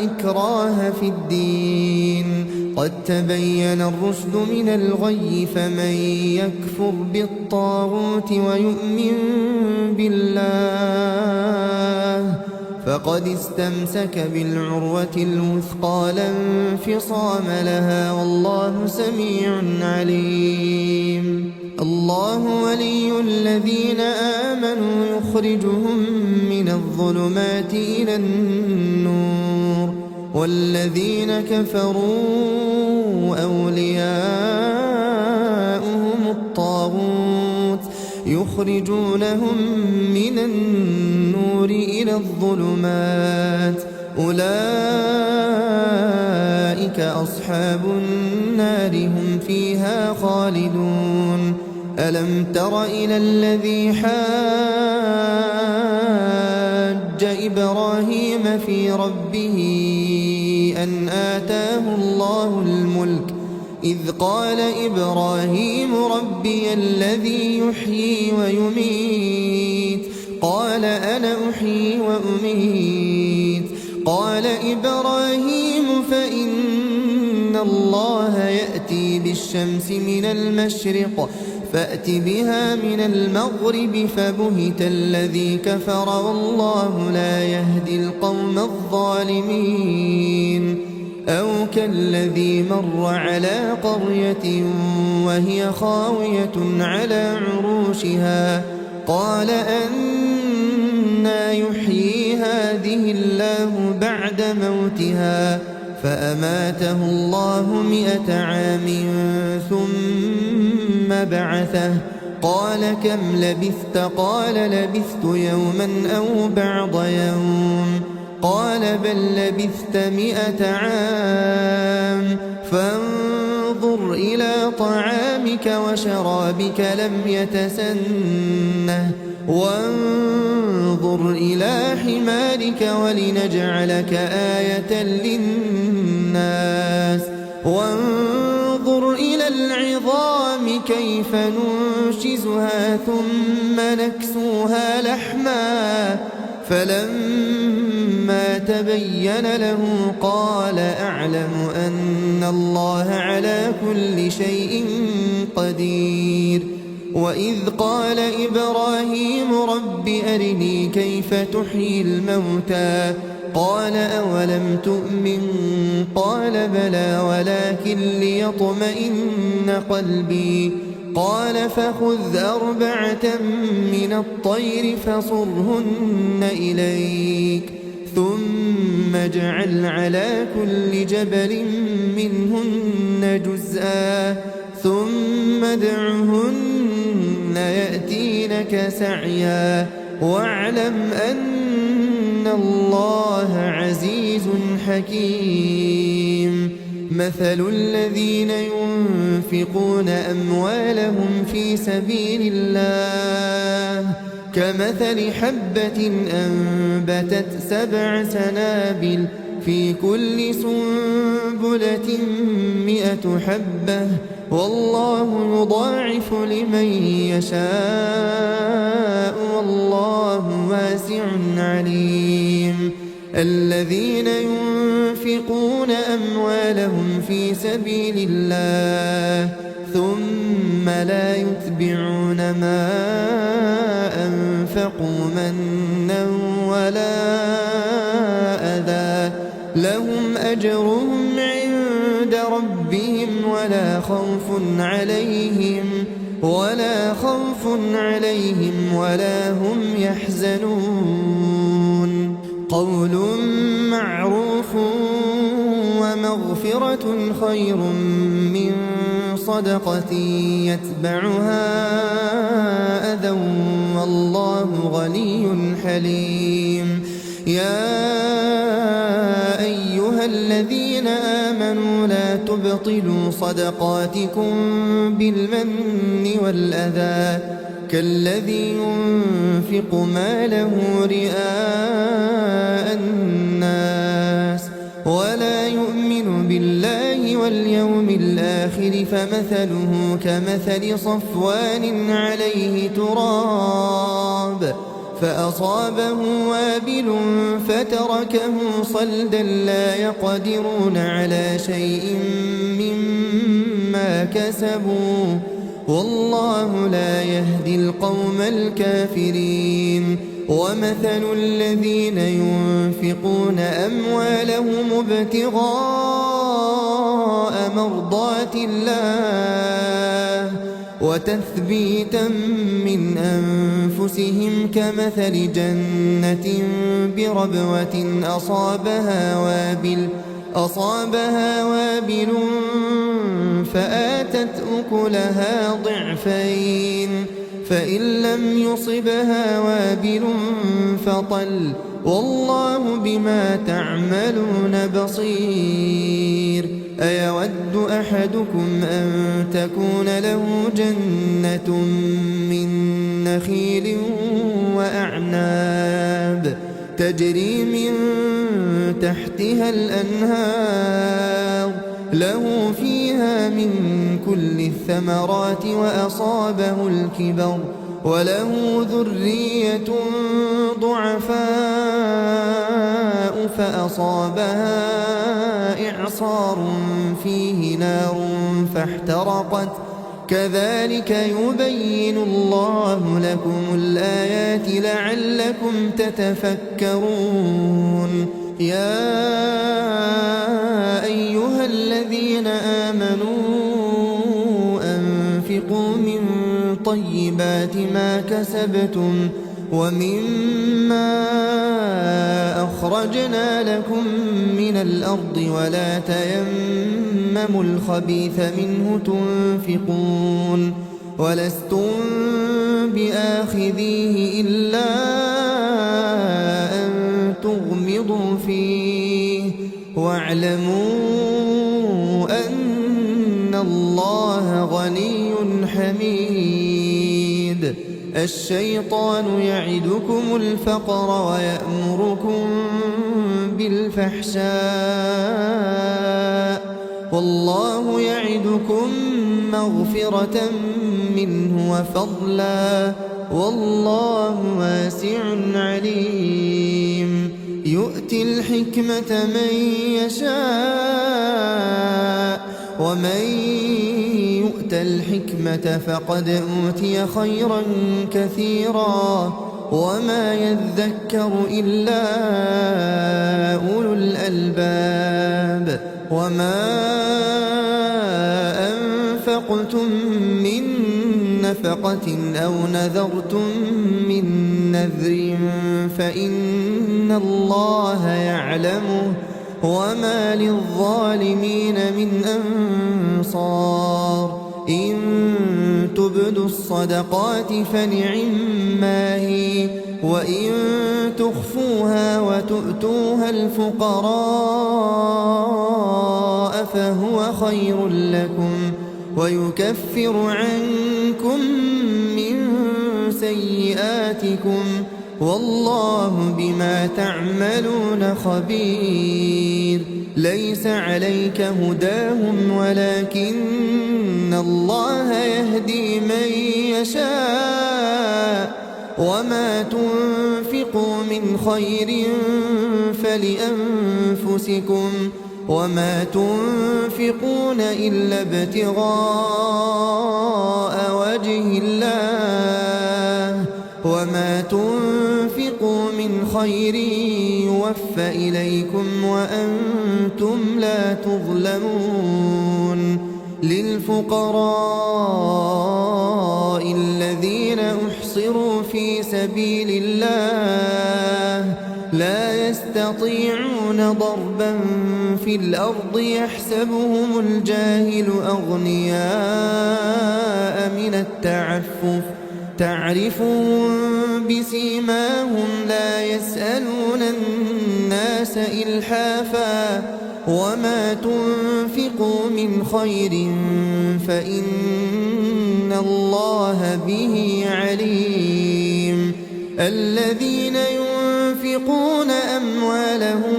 إكراه في الدين قد تبين الرشد من الغي فمن يكفر بالطاغوت ويؤمن بالله فقد استمسك بالعروة الوثقى لا انفصام لها والله سميع عليم. الله ولي الذين آمنوا يخرجهم من الظلمات إلى النور والذين كفروا أولياء يخرجونهم من النور إلى الظلمات أولئك أصحاب النار هم فيها خالدون ألم تر إلى الذي حاج إبراهيم في ربه أن آتاه الله الملك إذ قال إبراهيم ربي الذي يحيي ويميت قال أنا أحيي وأميت قال إبراهيم فإن الله يأتي بالشمس من المشرق فأت بها من المغرب فبهت الذي كفر والله لا يهدي القوم الظالمين أو كالذي مر على قرية وهي خاوية على عروشها قال أنى يحيي هذه الله بعد موتها فأماته الله 100 عام ثم بعثه قال كم لبثت قال لبثت يوما أو بعض يوم قال بل لبثت 100 عام فانظر إلى طعامك وشرابك لم يتسنه وانظر إلى حمارك ولنجعلك آية للناس وانظر إلى العظام كيف ننشزها ثم نكسوها لحما فلما تبين له قال أعلم أن الله على كل شيء قدير وإذ قال إبراهيم رب أرني كيف تحيي الموتى قال أولم تؤمن قال بلى ولكن ليطمئن قلبي قال فخذ 4 من الطير فصرهن إليك ثم اجعل على كل جبل منهن جزءا ثم ادعهن يأتينك سعيا واعلم أن الله عزيز حكيم مثل الذين ينفقون أموالهم في سبيل الله كمثل حبة أنبتت 7 سنابل في كل سنبلة 100 حبة والله يضاعف لمن يشاء والله واسع عليم الذين ينفقون أموالهم في سبيل الله ثم لا يتبعون ما أنفقوا منا ولا أذى لهم أجرهم عند ربهم ولا خوف عليهم ولا هم يحزنون قول معروف ومغفرة خير من صدقة يتبعها أذى والله غني حليم يا أيها الذين آمنوا لا تبطلوا صدقاتكم بالمن والأذى كالذي ينفق ماله رئاء الناس ولا يؤمن بالله واليوم الآخر فمثله كمثل صفوان عليه تراب فأصابه وابل فتركه صلدا لا يقدرون على شيء مما كسبوا والله لا يهدي القوم الكافرين ومثل الذين ينفقون أموالهم ابتغاء مرضات الله وتثبيتا من أنفسهم كمثل جنة بربوة أصابها وابل فآتت أكلها ضعفين فإن لم يصبها وابل فطل والله بما تعملون بصير أيود أحدكم أن تكون له جنة من نخيل وأعناب تجري من تحتها الأنهار له فيها من كل الثمرات وأصابه الكبر وله ذرية ضعفاء فأصابها إعصار فيه نار فاحترقت كذلك يبين الله لكم الآيات لعلكم تتفكرون يا أيها الذين آمنوا أنفقوا من طيبات ما كسبتم ومما أخرجنا لكم من الأرض ولا تيمموا الخبيث منه تنفقون ولستم بآخذيه إلا أن تغمضوا فيه واعلموا أن الله غني حميد الشيطان يعدكم الفقر ويأمركم بالفحشاء والله يعدكم مغفرة منه وفضلا والله واسع عليم يؤتي الحكمة من يشاء ومن يؤت الحكمة فقد أوتي خيرا كثيرا وما يذكر إلا أولو الألباب وما أنفقتم من نفقة أو نذرتم من نذر فإن الله يعلمه وما للظالمين من أنصار إن تبدوا الصدقات فنعما هي وإن تخفوها وتؤتوها الفقراء فهو خير لكم ويكفر عنكم من سيئاتكم والله بما تعملون خبير ليس عليك هداهم ولكن الله يهدي من يشاء وما تنفقوا من خير فلأنفسكم وما تنفقون إلا ابتغاء وجه الله وما تنفقوا من خير يوفى إليكم وأنتم لا تظلمون للفقراء الذين أحصروا في سبيل الله لا يستطيعون ضربا في الأرض يحسبهم الجاهل أغنياء من التعفف تعرفهم بسيماهم لا يسألون الناس إلحافا وما تنفقوا من خير فإن الله به عليم الذين ينفقون أموالهم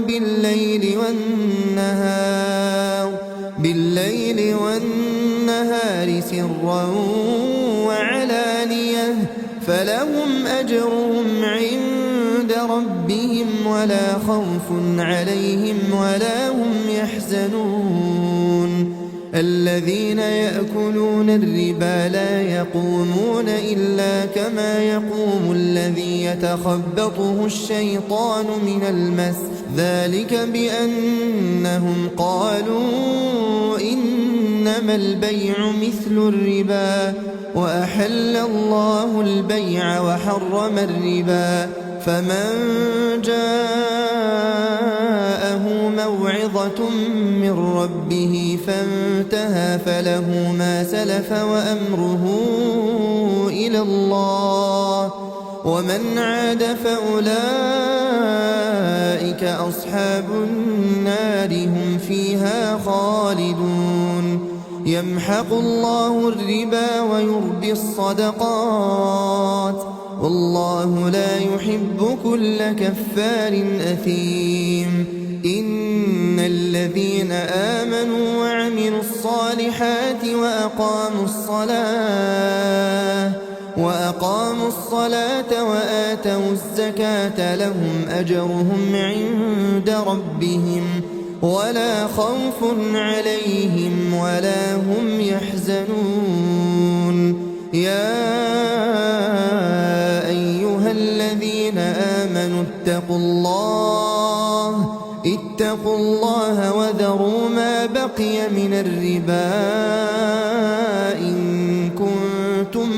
بالليل والنهار سرا وعلانية فلهم أجرهم عند ربهم ولا خوف عليهم ولا هم يحزنون الذين يأكلون الربا لا يقومون إلا كما يقوم الذي يتخبطه الشيطان من المس ذلك بأنهم قالوا إنما البيع مثل الربا وأحل الله البيع وحرم الربا فمن جاءه موعظة من ربه فانتهى فله ما سلف وأمره إلى الله ومن عاد فأولئك أصحاب النار هم فيها خالدون يمحق الله الربا ويربي الصدقات والله لا يحب كل كفار أثيم إن الذين آمنوا وعملوا الصالحات وأقاموا الصلاة وآتوا الزكاة لهم أجرهم عند ربهم ولا خوف عليهم ولا هم يحزنون يا أيها الذين آمنوا اتقوا الله وذروا ما بقي من الربا إن كنتم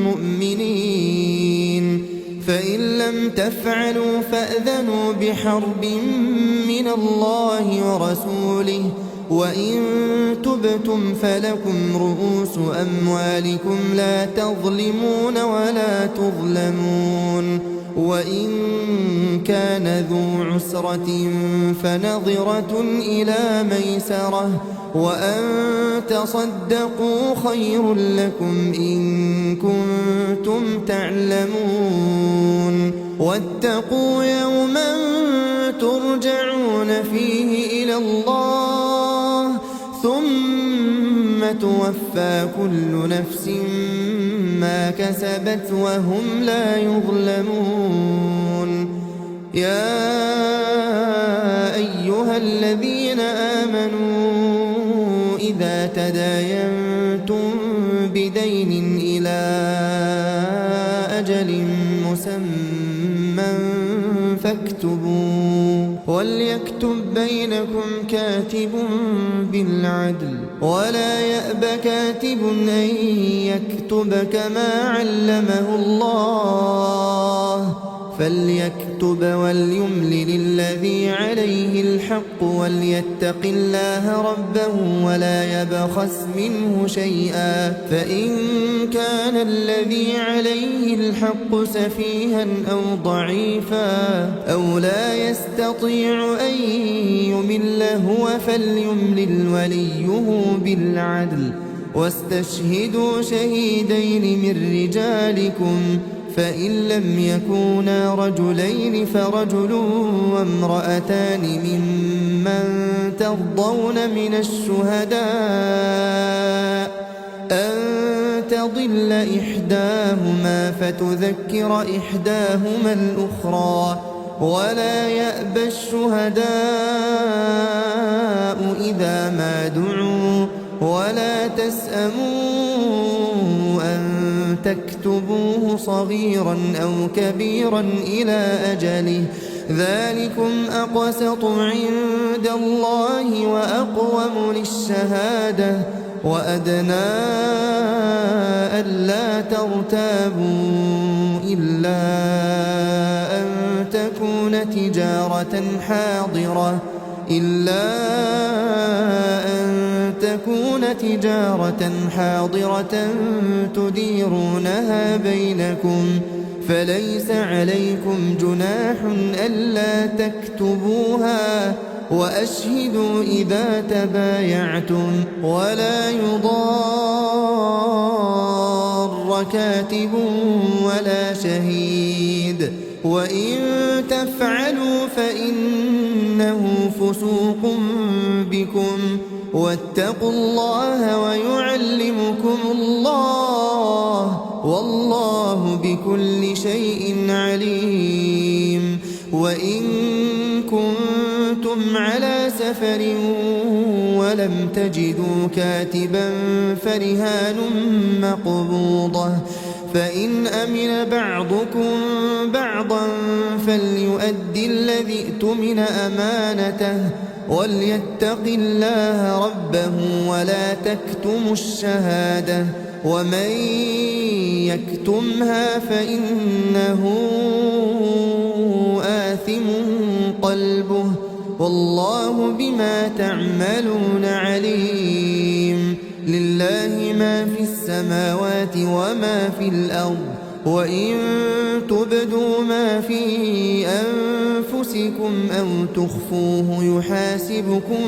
مؤمنين فإن لم تفعلوا فأذنوا بحرب من الله ورسوله وإن تبتم فلكم رؤوس أموالكم لا تظلمون ولا تظلمون وإن كان ذو عسرة فنظرة إلى ميسرة وأن تصدقوا خير لكم إن كنتم تعلمون واتقوا يوما ترجعون فيه إلى الله ثم توفى كل نفس ما كسبت وهم لا يظلمون يا أيها الذين آمنوا إذا تداينتم بدين إلى أجل مسمى فاكتبوه وليكتب بينكم كاتب بالعدل ولا يأب كاتب أن يكتب كما علمه الله فليكتب وليملل الذي عليه الحق وليتق الله ربه ولا يبخس منه شيئا فإن كان الذي عليه الحق سفيها أو ضعيفا أو لا يستطيع أن يمل هو فليملل وليه بالعدل واستشهدوا شهيدين من رجالكم فإن لم يكونا رجلين فرجل وامرأتان ممن ترضون من الشهداء أن تضل إحداهما فتذكر إحداهما الأخرى ولا يأبى الشهداء إذا ما دعوا ولا تسأموا أن تكتبوه صغيرا أو كبيرا إلى أجله ذلكم أقسط عند الله وأقوم للشهادة وأدنى ألا ترتابوا إلا أن تكون تجارة حاضرة تديرونها بينكم فليس عليكم جناح ألا تكتبوها وأشهدوا إذا تبايعتم ولا يضار كاتب ولا شهيد وإن تفعلوا فإنه فسوق بكم واتقوا الله ويعلمكم الله والله بكل شيء عليم وإن كنتم على سفر ولم تجدوا كاتبا فرهان مقبوضة فإن أمن بعضكم بعضا فليؤدي الذي ائتمن أمانته وليتق الله ربه ولا تكتموا الشهادة ومن يكتمها فإنه آثم قلبه والله بما تعملون عليم لله ما في السماوات وما في الأرض وإن تبدوا ما في أنفسكم أو تخفوه يحاسبكم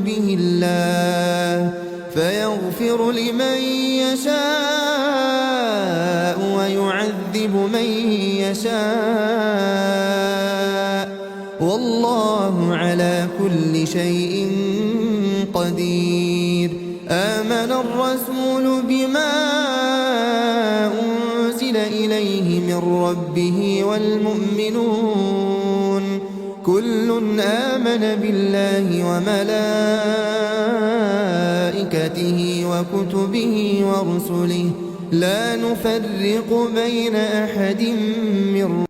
به الله فيغفر لمن يشاء ويعذب من يشاء والله على كل شيء قدير. آمن الرسول بما أنزل إليه من ربه والمؤمنون كل آمن بالله وملائكته وكتبه ورسله لا نفرق بين أحد من